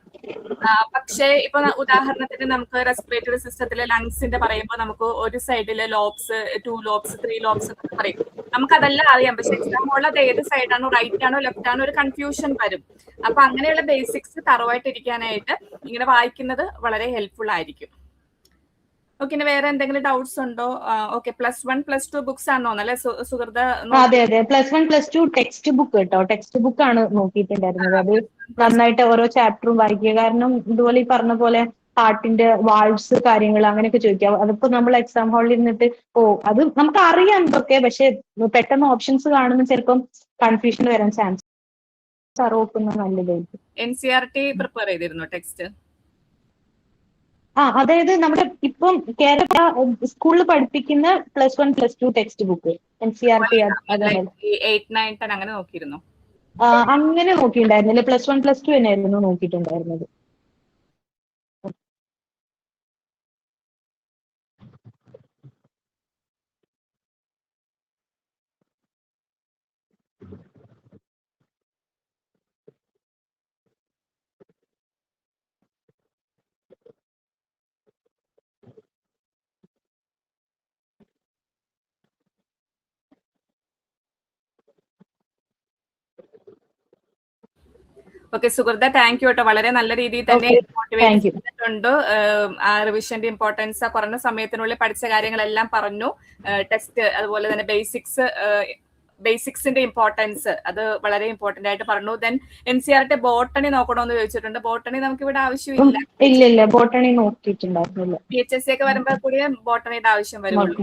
പക്ഷേ ഇപ്പൊ ഉദാഹരണത്തിന് നമുക്ക് റെസ്പിറേറ്ററി സിസ്റ്റത്തിലെ ലങ്സിന്റെ പറയുമ്പോൾ നമുക്ക് ഒരു സൈഡില് ലോബ്സ്, 2 ലോബ്സ്, 3 ലോബ്സ് എന്നൊക്കെ പറയും. നമുക്കതെല്ലാം അറിയാം. പക്ഷെ എക്സാം ഉള്ളത് ഏത് സൈഡാണോ, റൈറ്റ് ആണോ ലെഫ്റ്റ് ആണോ ഒരു കൺഫ്യൂഷൻ വരും. അപ്പൊ അങ്ങനെയുള്ള ബേസിക്സ് തറവായിട്ടിരിക്കാനായിട്ട് ഇങ്ങനെ വായിക്കുന്നത് വളരെ ഹെൽപ്ഫുൾ ആയിരിക്കും. ഓക്കെ, ഇനി വേറെ എന്തെങ്കിലും ഡൗട്ട്സ് ഉണ്ടോ? ഓക്കെ, +1 +2 ബുക്സ് ആണോ അല്ലെ സുഹൃത? അതെ, +1 +2 ടെക്സ്റ്റ് ബുക്ക് കേട്ടോ. ടെക്സ്റ്റ് ബുക്ക് ആണ് നോക്കിയിട്ടുണ്ടായിരുന്നത്. അത് നന്നായിട്ട് ഓരോ ചാപ്റ്ററും വായിക്കുക. കാരണം ഇതുപോലെ ഈ പറഞ്ഞ പോലെ ഹാർട്ടിന്റെ വാൾവ്സ് കാര്യങ്ങൾ അങ്ങനെയൊക്കെ ചോദിക്കാം. അതിപ്പോ നമ്മൾ എക്സാം ഹാളിൽ ഇരുന്നിട്ട് അത് നമുക്ക് അറിയാം ഇതൊക്കെ, പക്ഷെ പെട്ടെന്ന് ഓപ്ഷൻസ് കാണുമ്പോൾ ചിലപ്പം കൺഫ്യൂഷൻ വരാൻ ചാൻസ്. നോക്കുന്നത് നല്ലതായിരിക്കും. NCERT പ്രിപ്പയർ ചെയ്തിരുന്നു ടെക്സ്റ്റ്? അതായത് നമ്മുടെ ഇപ്പം കേരള സ്കൂളിൽ പഠിപ്പിക്കുന്ന +1 +2 ടെക്സ്റ്റ് ബുക്ക് NCERT 8, 9, 10 അങ്ങനെ നോക്കിയിരുന്നു? അങ്ങനെ നോക്കിയിട്ടുണ്ടായിരുന്നില്ല. +1 +2 തന്നെയായിരുന്നു നോക്കിയിട്ടുണ്ടായിരുന്നത്. ഓക്കെ സുഹൃത, താങ്ക് യു കേട്ടോ. വളരെ നല്ല രീതിയിൽ തന്നെ മോട്ടിവേറ്റ് ചെയ്തിട്ടുണ്ട്. ആ റിവിഷന്റെ ഇമ്പോർട്ടൻസ് കുറഞ്ഞ സമയത്തിനുള്ളിൽ പഠിച്ച കാര്യങ്ങളെല്ലാം പറഞ്ഞു. ടെസ്റ്റ് അതുപോലെ തന്നെ ബേസിക്സിന്റെ ഇമ്പോർട്ടൻസ് അത് വളരെ ഇമ്പോർട്ടന്റ് ആയിട്ട് പറഞ്ഞു. ദെൻ NCERT ബോട്ടണി നോക്കണമെന്ന് ചോദിച്ചിട്ടുണ്ട്. ബോട്ടണി നമുക്ക് ഇവിടെ ആവശ്യമില്ല. ഇല്ല, ബോട്ടണി നോക്കിയിട്ടുണ്ടായിരുന്നില്ല. PHSC ഒക്കെ വരുമ്പോൾ കൂടി ബോട്ടണിയുടെ ആവശ്യം വരുള്ളൂ.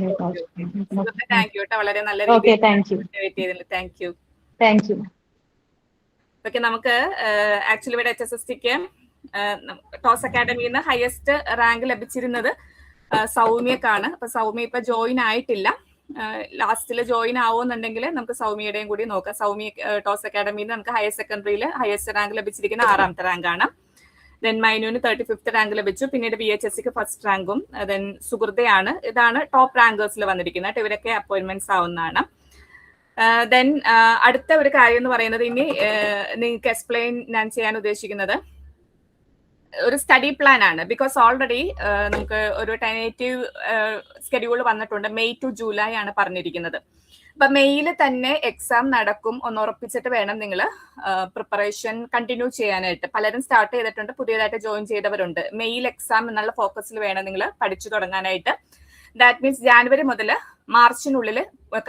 താങ്ക് യു കേട്ടോ, വളരെ നല്ല രീതിയിൽ മോട്ടിവേറ്റ് ചെയ്തിട്ടുണ്ട്. Thank you. ഓക്കെ, നമുക്ക് ആക്ച്വലി ഇവിടെ HSSCക്ക് ടോസ് അക്കാഡമിയിൽ നിന്ന് ഹയസ്റ്റ് റാങ്ക് ലഭിച്ചിരുന്നത് സൗമ്യക്കാണ്. അപ്പൊ സൗമ്യ ഇപ്പൊ ജോയിൻ ആയിട്ടില്ല. ലാസ്റ്റിൽ ജോയിൻ ആവുമെന്നുണ്ടെങ്കിൽ നമുക്ക് സൗമ്യയുടെയും കൂടി നോക്കാം. സൗമ്യ ടോസ് അക്കാഡമിയിൽ നിന്ന് നമുക്ക് ഹയർ സെക്കൻഡറിയിൽ ഹയസ്റ്റ് റാങ്ക് ലഭിച്ചിരിക്കുന്ന 6ാമത്തെ റാങ്കാണ്. ദെൻ മൈനുവിന് 35th റാങ്ക് ലഭിച്ചു. പിന്നീട് VHSCക്ക് 1st റാങ്കും. ദെൻ സുഹൃതയാണ്. ഇതാണ് ടോപ്പ് റാങ്കേഴ്സിൽ വന്നിരിക്കുന്നത്. ഇവരൊക്കെ അപ്പോയിന്റ്മെന്റ്സ് ആവുന്നതാണ്. ദെൻ അടുത്ത ഒരു കാര്യം എന്ന് പറയുന്നത്, ഇനി നിങ്ങൾക്ക് എക്സ്പ്ലെയിൻ ഞാൻ ചെയ്യാൻ ഉദ്ദേശിക്കുന്നത് ഒരു സ്റ്റഡി പ്ലാൻ ആണ്. ബിക്കോസ് ഓൾറെഡി നമുക്ക് ഒരു ടെനേറ്റീവ് സ്കെഡ്യൂൾ വന്നിട്ടുണ്ട്. മെയ് ടു ജൂലൈ ആണ് പറഞ്ഞിരിക്കുന്നത്. അപ്പൊ മെയ്യിൽ തന്നെ എക്സാം നടക്കും ഒന്ന് ഉറപ്പിച്ചിട്ട് വേണം നിങ്ങൾ പ്രിപ്പറേഷൻ കണ്ടിന്യൂ ചെയ്യാനായിട്ട്. പലരും സ്റ്റാർട്ട് ചെയ്തിട്ടുണ്ട്, പുതിയതായിട്ട് ജോയിൻ ചെയ്തവരുണ്ട്. മെയ്യിൽ എക്സാം എന്നുള്ള ഫോക്കസിൽ വേണം നിങ്ങൾ പഠിച്ചു തുടങ്ങാനായിട്ട്. ദാറ്റ് മീൻസ് ജാനുവരി മുതൽ മാർച്ചിനുള്ളിൽ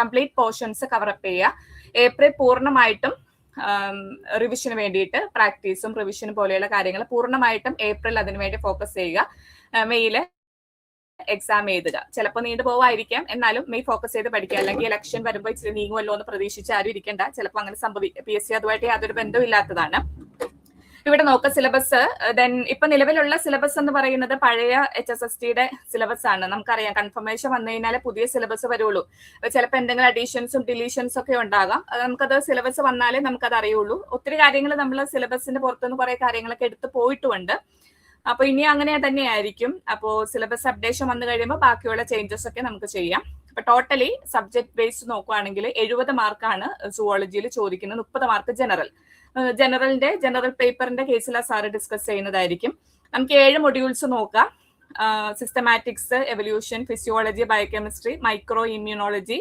കംപ്ലീറ്റ് പോർഷൻസ് കവറപ്പ് ചെയ്യുക. ഏപ്രിൽ പൂർണ്ണമായിട്ടും റിവിഷന് വേണ്ടിയിട്ട് പ്രാക്ടീസും റിവിഷനും പോലെയുള്ള കാര്യങ്ങൾ പൂർണ്ണമായിട്ടും ഏപ്രിൽ അതിനുവേണ്ടി ഫോക്കസ് ചെയ്യുക. മെയ്യില് എക്സാം എഴുതുക. ചിലപ്പോൾ നീണ്ടു പോവായിരിക്കാം, എന്നാലും മെയ് ഫോക്കസ് ചെയ്ത് പഠിക്കുക. അല്ലെങ്കിൽ ഇലക്ഷൻ വരുമ്പോൾ ഇച്ചിരി നീങ്ങുമല്ലോ എന്ന് പ്രതീക്ഷിച്ച് ആരും ഇരിക്കേണ്ട. ചിലപ്പോൾ അങ്ങനെ സംഭവിക്കും. PSC അതുമായിട്ട് യാതൊരു ബന്ധമില്ലാത്തതാണ്. ഇവിടെ നോക്കുക സിലബസ്. ദെൻ ഇപ്പൊ നിലവിലുള്ള സിലബസ് എന്ന് പറയുന്നത് പഴയ HSSTയുടെ സിലബസ് ആണ്. നമുക്കറിയാം കൺഫർമേഷൻ വന്നു കഴിഞ്ഞാൽ പുതിയ സിലബസ് വരുള്ളൂ. ചിലപ്പോൾ എന്തെങ്കിലും അഡീഷൻസും ഡിലീഷൻസും ഒക്കെ ഉണ്ടാകാം. നമുക്കത് സിലബസ് വന്നാലേ നമുക്കത് അറിയുള്ളൂ. ഒത്തിരി കാര്യങ്ങൾ നമ്മൾ സിലബസിന്റെ പുറത്തുനിന്ന് കുറെ കാര്യങ്ങളൊക്കെ എടുത്ത് പോയിട്ടുമുണ്ട്. അപ്പൊ ഇനി അങ്ങനെ തന്നെയായിരിക്കും. അപ്പോൾ സിലബസ് അപ്ഡേഷൻ വന്നു കഴിയുമ്പോൾ ബാക്കിയുള്ള ചേഞ്ചസ് ഒക്കെ നമുക്ക് ചെയ്യാം. അപ്പൊ ടോട്ടലി സബ്ജക്ട് ബേസ്ഡ് നോക്കുകയാണെങ്കിൽ 70 മാർക്കാണ് സുവോളജിയിൽ ചോദിക്കുന്നത്, 30 മാർക്ക് ജനറൽ. ജനറൽ പേപ്പറിന്റെ കേസിൽ സാറ് ഡിസ്കസ് ചെയ്യുന്നതായിരിക്കും. നമുക്ക് 7 മൊഡ്യൂൾസ് നോക്കാം. Systematics, evolution, physiology, biochemistry, micro immunology,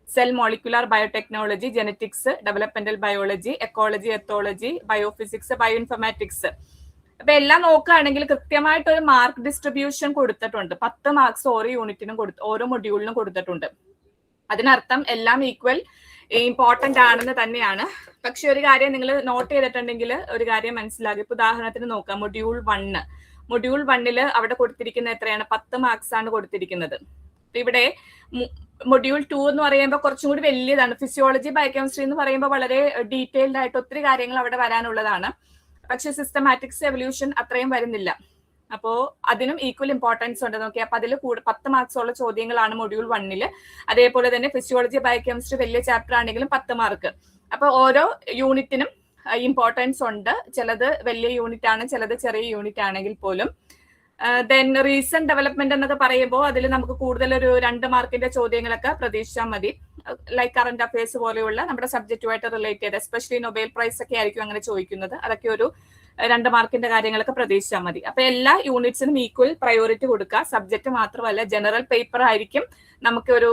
cell molecular biotechnology, genetics, developmental biology, ecology, ethology, biophysics, bioinformatics. അപ്പൊ എല്ലാം നോക്കുകയാണെങ്കിൽ കൃത്യമായിട്ട് ഒരു മാർക്ക് ഡിസ്ട്രിബ്യൂഷൻ കൊടുത്തിട്ടുണ്ട്. 10 മാർക്സ് ഓരോ യൂണിറ്റിനും ഓരോ മൊഡ്യൂളിനും കൊടുത്തിട്ടുണ്ട്. അതിനർത്ഥം എല്ലാം ഈക്വൽ ഇമ്പോർട്ടന്റ് ആണെന്ന് തന്നെയാണ്. പക്ഷെ ഒരു കാര്യം നിങ്ങൾ നോട്ട് ചെയ്തിട്ടുണ്ടെങ്കിൽ ഒരു കാര്യം മനസ്സിലാകും. ഇപ്പൊ ഉദാഹരണത്തിന് നോക്കാം, മൊഡ്യൂൾ 1 അവിടെ കൊടുത്തിരിക്കുന്നത് എത്രയാണ്? 10 മാർക്സ് ആണ് കൊടുത്തിരിക്കുന്നത്. ഇവിടെ മൊഡ്യൂൾ 2 എന്ന് പറയുമ്പോൾ കുറച്ചും കൂടി വലിയതാണ്. ഫിസിയോളജി, ബയോകെമിസ്ട്രി എന്ന് പറയുമ്പോൾ വളരെ ഡീറ്റെയിൽഡ് ആയിട്ട് ഒത്തിരി കാര്യങ്ങൾ അവിടെ വരാനുള്ളതാണ്. പക്ഷെ സിസ്റ്റമാറ്റിക്സ്, എവല്യൂഷൻ അത്രയും വരുന്നില്ല. അപ്പോ അതിനും ഈക്വൽ ഇമ്പോർട്ടൻസ് ഉണ്ട്. നോക്കി അപ്പൊ അതിൽ 10 മാർക്സ് ഉള്ള ചോദ്യങ്ങളാണ് മൊഡ്യൂൾ 1. അതേപോലെ തന്നെ ഫിസിയോളജി, ബയോകെമിസ്ട്രി വലിയ ചാപ്റ്റർ ആണെങ്കിലും 10 മാർക്ക്. അപ്പൊ ഓരോ യൂണിറ്റിനും ഇമ്പോർട്ടൻസ് ഉണ്ട്. ചിലത് വലിയ യൂണിറ്റ് ആണ്, ചിലത് ചെറിയ യൂണിറ്റ് ആണെങ്കിൽ പോലും. ദെൻ റീസെന്റ് ഡെവലപ്മെന്റ് എന്നൊക്കെ പറയുമ്പോൾ അതിൽ നമുക്ക് കൂടുതൽ ഒരു 2 മാർക്കിന്റെ ചോദ്യങ്ങളൊക്കെ പ്രതീക്ഷിച്ചാൽ മതി. ലൈക്ക് കറന്റ് അഫയേഴ്സ് പോലെയുള്ള നമ്മുടെ സബ്ജക്റ്റുമായിട്ട് റിലേറ്റ് ചെയ്ത്, എസ്പെഷ്യലി നൊബേൽ പ്രൈസ് ഒക്കെ ആയിരിക്കും അങ്ങനെ ചോദിക്കുന്നത്. അതൊക്കെ ഒരു 2 മാർക്കിന്റെ കാര്യങ്ങളൊക്കെ പ്രതീക്ഷിച്ചാൽ മതി. അപ്പൊ എല്ലാ യൂണിറ്റ്സിനും ഈക്വൽ പ്രയോറിറ്റി കൊടുക്കുക. സബ്ജക്ട് മാത്രമല്ല, ജനറൽ പേപ്പർ ആയിരിക്കും നമുക്ക് ഒരു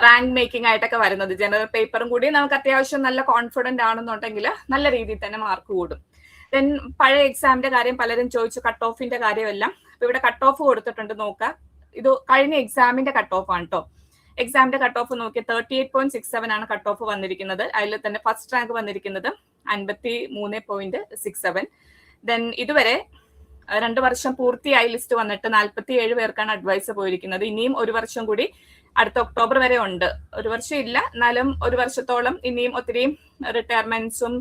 റാങ്ക് മേക്കിംഗ് ആയിട്ടൊക്കെ വരുന്നത്. ജനറൽ പേപ്പറും കൂടി നമുക്ക് അത്യാവശ്യം നല്ല കോൺഫിഡന്റ് ആണെന്നുണ്ടെങ്കിൽ നല്ല രീതിയിൽ തന്നെ മാർക്ക് കൂടും. ദെൻ പഴയ എക്സാമിന്റെ കാര്യം പലരും ചോദിച്ചു, കട്ട് ഓഫിന്റെ കാര്യമെല്ലാം. അപ്പൊ ഇവിടെ കട്ട് ഓഫ് കൊടുത്തിട്ടുണ്ട്, നോക്കാം. ഇത് കഴിഞ്ഞ എക്സാമിന്റെ കട്ട് ഓഫ് ആണ് കേട്ടോ. എക്സാമിന്റെ കട്ട് ഓഫ് നോക്കി 38.67 ആണ് കട്ട് ഓഫ് വന്നിരിക്കുന്നത്. അതിൽ തന്നെ ഫസ്റ്റ് റാങ്ക് വന്നിരിക്കുന്നത് 53.67. ദെൻ ഇതുവരെ 2 വർഷം പൂർത്തിയായി ലിസ്റ്റ് വന്നിട്ട് 47 പേർക്കാണ് അഡ്വൈസ് പോയിരിക്കുന്നത്. ഇനിയും 1 വർഷം കൂടി അടുത്ത ഒക്ടോബർ വരെ ഉണ്ട്. 1 വർഷം ഇല്ല, എന്നാലും 1 വർഷത്തോളം ഇനിയും ഒത്തിരി റിട്ടയർമെന്റ്സും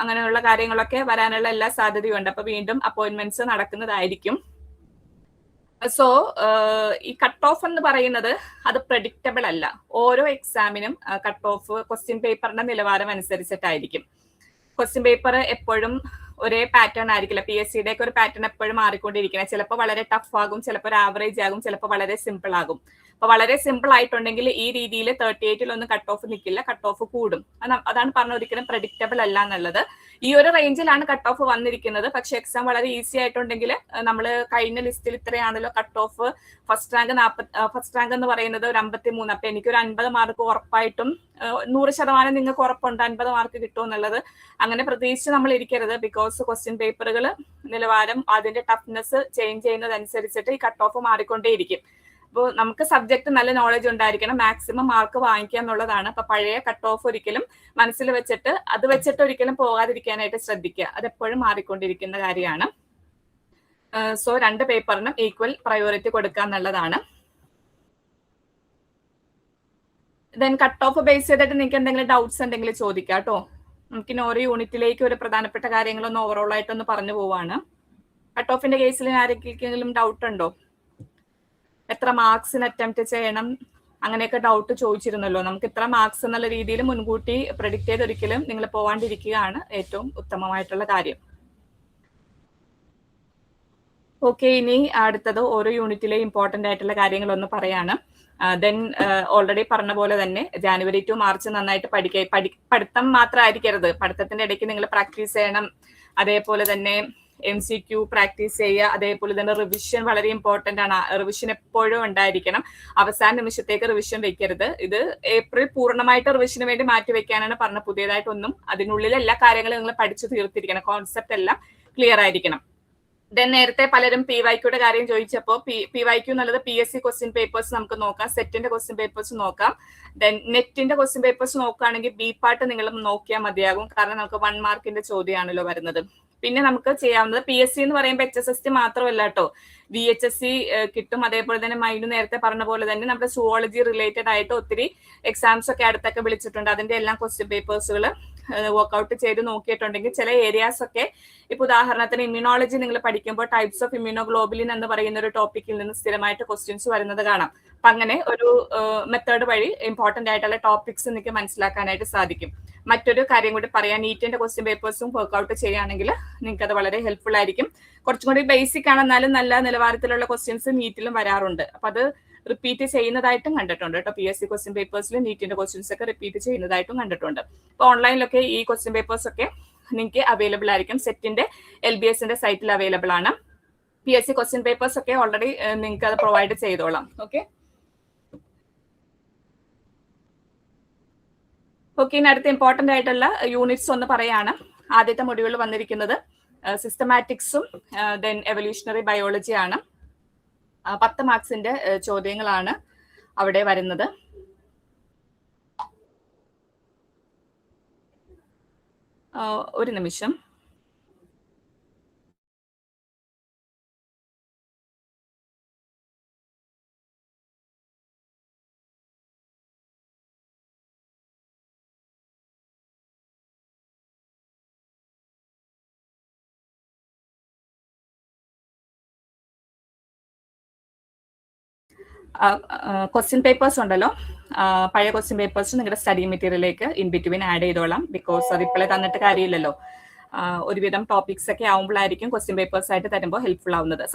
അങ്ങനെയുള്ള കാര്യങ്ങളൊക്കെ വരാനുള്ള എല്ലാ സാധ്യതയുണ്ട്. അപ്പൊ വീണ്ടും അപ്പോയിന്റ്മെന്റ്സ് നടക്കുന്നതായിരിക്കും. സോ ഈ കട്ട് ഓഫ് എന്ന് പറയുന്നത് അത് പ്രഡിക്റ്റബിൾ അല്ല. ഓരോ എക്സാമിനും കട്ട് ഓഫ് ക്വസ്റ്റ്യൻ പേപ്പറിന്റെ നിലവാരം അനുസരിച്ചിട്ടായിരിക്കും. ക്വസ്റ്റ്യൻ പേപ്പർ എപ്പോഴും ഒരേ പാറ്റേൺ ആയിരിക്കില്ല. PSCയുടെ ഒക്കെ ഒരു പാറ്റേൺ എപ്പോഴും മാറിക്കൊണ്ടിരിക്കുന്നത്. ചിലപ്പോൾ വളരെ ടഫ് ആകും, ചിലപ്പോൾ ഒരു ആവറേജ് ആകും, ചിലപ്പോൾ വളരെ സിമ്പിൾ ആകും. അപ്പൊ വളരെ സിമ്പിൾ ആയിട്ടുണ്ടെങ്കിൽ ഈ രീതിയിൽ 38 ഒന്നും കട്ട് ഓഫ് നിൽക്കില്ല, കട്ട് ഓഫ് കൂടും. അതാണ് പറഞ്ഞ ഒരിക്കലും പ്രഡിക്റ്റബിൾ അല്ല എന്നുള്ളത്. ഈ ഒരു റേഞ്ചിലാണ് കട്ട് ഓഫ് വന്നിരിക്കുന്നത്. പക്ഷെ എക്സാം വളരെ ഈസി ആയിട്ടുണ്ടെങ്കിൽ നമ്മൾ കഴിഞ്ഞ ലിസ്റ്റിൽ ഇത്രയാണല്ലോ കട്ട് ഓഫ്. ഫസ്റ്റ് റാങ്ക് എന്ന് പറയുന്നത് ഒരു 53. അപ്പൊ എനിക്കൊരു 50 മാർക്ക് ഉറപ്പായിട്ടും 100% നിങ്ങൾക്ക് ഉറപ്പുണ്ട് 50 മാർക്ക് കിട്ടുമെന്നുള്ളത്. അങ്ങനെ പ്രതീക്ഷിച്ച് നമ്മൾ ഇരിക്കരുത്. ബിക്കോസ് ക്വസ്റ്റ്യൻ പേപ്പറുകൾ നിലവാരം അതിന്റെ ടഫ്നെസ് ചേഞ്ച് ചെയ്യുന്നതനുസരിച്ചിട്ട് ഈ കട്ട് ഓഫ് മാറിക്കൊണ്ടേയിരിക്കും. അപ്പോൾ നമുക്ക് സബ്ജക്ട് നല്ല നോളജ് ഉണ്ടായിരിക്കണം, മാക്സിമം മാർക്ക് വാങ്ങിക്കുക എന്നുള്ളതാണ്. അപ്പൊ പഴയ കട്ട് ഓഫ് ഒരിക്കലും മനസ്സിൽ വെച്ചിട്ട് അത് വെച്ചിട്ട് ഒരിക്കലും പോകാതിരിക്കാനായിട്ട് ശ്രദ്ധിക്കുക. അതെപ്പോഴും മാറിക്കൊണ്ടിരിക്കുന്ന കാര്യമാണ്. സോ 2 പേപ്പറിനും ഈക്വൽ പ്രയോറിറ്റി കൊടുക്കുക എന്നുള്ളതാണ്. ദെൻ കട്ട് ഓഫ് ബേസ് ചെയ്തിട്ട് നിങ്ങൾക്ക് എന്തെങ്കിലും ഡൗട്ട്സ് ഉണ്ടെങ്കിൽ ചോദിക്കാം കേട്ടോ. നമുക്കിനി ഓരോ യൂണിറ്റിലേക്ക് ഒരു പ്രധാനപ്പെട്ട കാര്യങ്ങളൊന്ന് ഓവറോൾ ആയിട്ടൊന്ന് പറഞ്ഞു പോവാണ്. കട്ട് ഓഫിന്റെ കേസിൽ ആരെങ്കിലും ഡൗട്ട് ഉണ്ടോ? എത്ര മാർക്സിന് അറ്റംപ്റ്റ് ചെയ്യണം അങ്ങനെയൊക്കെ ഡൗട്ട് ചോദിച്ചിരുന്നല്ലോ. നമുക്ക് ഇത്ര മാർക്സ് എന്നുള്ള രീതിയിൽ മുൻകൂട്ടി പ്രെഡിക്റ്റ് ചെയ്ത് ഒരിക്കലും നിങ്ങൾ പോവാണ്ടിരിക്കുകയാണ് ഏറ്റവും ഉത്തമമായിട്ടുള്ള കാര്യം. ഓക്കെ, ഇനി അടുത്തത് ഓരോ യൂണിറ്റിലെ ഇമ്പോർട്ടന്റ് ആയിട്ടുള്ള കാര്യങ്ങളൊന്ന് പറയാണ്. ദെൻ ഓൾറെഡി പറഞ്ഞ പോലെ തന്നെ ജാനുവരി ടു മാർച്ച് നന്നായിട്ട് പഠിത്തം മാത്രമായിരിക്കരുത്, പഠിത്തത്തിന്റെ ഇടയ്ക്ക് നിങ്ങൾ പ്രാക്ടീസ് ചെയ്യണം. അതേപോലെ തന്നെ MCQ പ്രാക്ടീസ് ചെയ്യുക. അതേപോലെ തന്നെ റിവിഷൻ വളരെ ഇമ്പോർട്ടന്റ് ആണ്. റിവിഷൻ എപ്പോഴും ഉണ്ടായിരിക്കണം. അവസാന നിമിഷത്തേക്ക് റിവിഷൻ വെക്കരുത്. ഇത് ഏപ്രിൽ പൂർണ്ണമായിട്ട് റിവിഷന് വേണ്ടി മാറ്റി വെക്കാനാണ് പറഞ്ഞത്. പുതിയതായിട്ടൊന്നും അതിനുള്ളിൽ എല്ലാ കാര്യങ്ങളും നിങ്ങൾ പഠിച്ചു തീർത്തിരിക്കണം. കോൺസെപ്റ്റ് എല്ലാം ക്ലിയർ ആയിരിക്കണം. ദെൻ നേരത്തെ പലരും PYQയുടെ കാര്യം ചോദിച്ചപ്പോൾ PYQ എന്നുള്ളത് PSC ക്വസ്റ്റ്യൻ പേപ്പേഴ്സ് നമുക്ക് നോക്കാം, സെറ്റിന്റെ ക്വസ്റ്റ്യൻ പേപ്പേഴ്സ് നോക്കാം. ദെൻ നെറ്റിന്റെ ക്വസ്റ്റ്യൻ പേപ്പേഴ്സ് നോക്കുകയാണെങ്കിൽ B പാർട്ട് നിങ്ങൾ നോക്കിയാൽ മതിയാകും. കാരണം നമുക്ക് 1 മാർക്കിന്റെ ചോദ്യമാണല്ലോ വരുന്നത്. പിന്നെ നമുക്ക് ചെയ്യാവുന്നത് PSC എന്ന് പറയുമ്പോൾ HSST മാത്രമല്ല കേട്ടോ, VHSC കിട്ടും. അതേപോലെ തന്നെ മൈനു നേരത്തെ പറഞ്ഞ പോലെ തന്നെ നമ്മുടെ സുവോളജി റിലേറ്റഡ് ആയിട്ട് ഒത്തിരി എക്സാംസ് ഒക്കെ അടുത്തൊക്കെ വിളിച്ചിട്ടുണ്ട്. അതിന്റെ എല്ലാം ക്വസ്റ്റ്യൻ പേപ്പേഴ്സുകൾ വർക്ക്ഔട്ട് ചെയ്ത് നോക്കിയിട്ടുണ്ടെങ്കിൽ ചില ഏരിയാസ് ഒക്കെ, ഇപ്പൊ ഉദാഹരണത്തിന് ഇമ്മ്യൂണോളജി നിങ്ങൾ പഠിക്കുമ്പോൾ ടൈപ്സ് ഓഫ് ഇമ്മ്യൂണോഗ്ലോബുലിൻ എന്ന് പറയുന്ന ഒരു ടോപ്പിക്കിൽ നിന്ന് സ്ഥിരമായിട്ട് ക്വസ്റ്റ്യൻസ് വരുന്നത് കാണാം. അപ്പൊ അങ്ങനെ ഒരു മെത്തേഡ് വഴി ഇമ്പോർട്ടന്റ് ആയിട്ടുള്ള ടോപ്പിക്സ് നിങ്ങൾക്ക് മനസ്സിലാക്കാനായിട്ട് സാധിക്കും. മറ്റൊരു കാര്യം കൂടി പറയാൻ, നീറ്റിന്റെ ക്വസ്റ്റ്യൻ പേപ്പേഴ്സും വർക്ക്ഔട്ട് ചെയ്യുകയാണെങ്കിൽ നിങ്ങൾക്ക് അത് വളരെ ഹെൽപ്ഫുൾ ആയിരിക്കും. കുറച്ചും കൂടി ബേസിക് ആണ്, എന്നാലും നല്ല നിലവാരത്തിലുള്ള ക്വസ്റ്റ്യൻസ് നീറ്റിലും വരാറുണ്ട്. അപ്പൊ അത് റിപ്പീറ്റ് ചെയ്യുന്നതായിട്ടും കണ്ടിട്ടുണ്ട് കേട്ടോ. PSC ക്വസ്റ്റ്യൻ പേപ്പേഴ്സിൽ നീറ്റിന്റെ ക്വസ്റ്റ്യൻസ് ഒക്കെ റിപ്പീറ്റ് ചെയ്യുന്നതായിട്ടും കണ്ടിട്ടുണ്ട്. അപ്പൊ ഓൺലൈനിലൊക്കെ ഈ ക്വസ്റ്റ്യൻ പേപ്പേഴ്സ് ഒക്കെ നിങ്ങൾക്ക് അവൈലബിൾ ആയിരിക്കും. സെറ്റിന്റെ LBSന്റെ സൈറ്റിൽ അവൈലബിൾ ആണ്. PSC ക്വസ്റ്റ്യൻ പേപ്പേഴ്സ് ഒക്കെ ഓൾറെഡി നിങ്ങൾക്ക് അത് പ്രൊവൈഡ് ചെയ്തോളാം. ഓക്കെ, ഇനി അടുത്ത ഇമ്പോർട്ടന്റ് ആയിട്ടുള്ള യൂണിറ്റ്സ് ഒന്ന് പറയാണ്. ആദ്യത്തെ മൊഡ്യൂൾ വന്നിരിക്കുന്നത് സിസ്റ്റമാറ്റിക്സും ദെൻ എവല്യൂഷണറി ബയോളജി ആണ്. 10 മാർക്സിന്റെ ചോദ്യങ്ങളാണ് അവിടെ വരുന്നത്. ഒരു നിമിഷം. ക്വസ്റ്റ്യൻ പേപ്പേഴ്സ് ഉണ്ടല്ലോ, പഴയ ക്വസ്റ്റ്യൻ പേപ്പേഴ്സ് നിങ്ങളുടെ സ്റ്റഡി മെറ്റീരിയലിലേക്ക് ഇൻ ബിറ്റ്വീൻ ആഡ് ചെയ്തോളാം. ബിക്കോസ് അത് ഇപ്പോഴേ തന്നിട്ട് കാര്യമില്ലല്ലോ. ഒരുവിധം ടോപ്പിക്സ് ഒക്കെ ആവുമ്പോഴായിരിക്കും ക്വസ്റ്റ്യൻ പേപ്പേഴ്സ് ആയിട്ട് തരുമ്പോൾ ഹെൽപ്ഫുൾ ആവുന്നത്.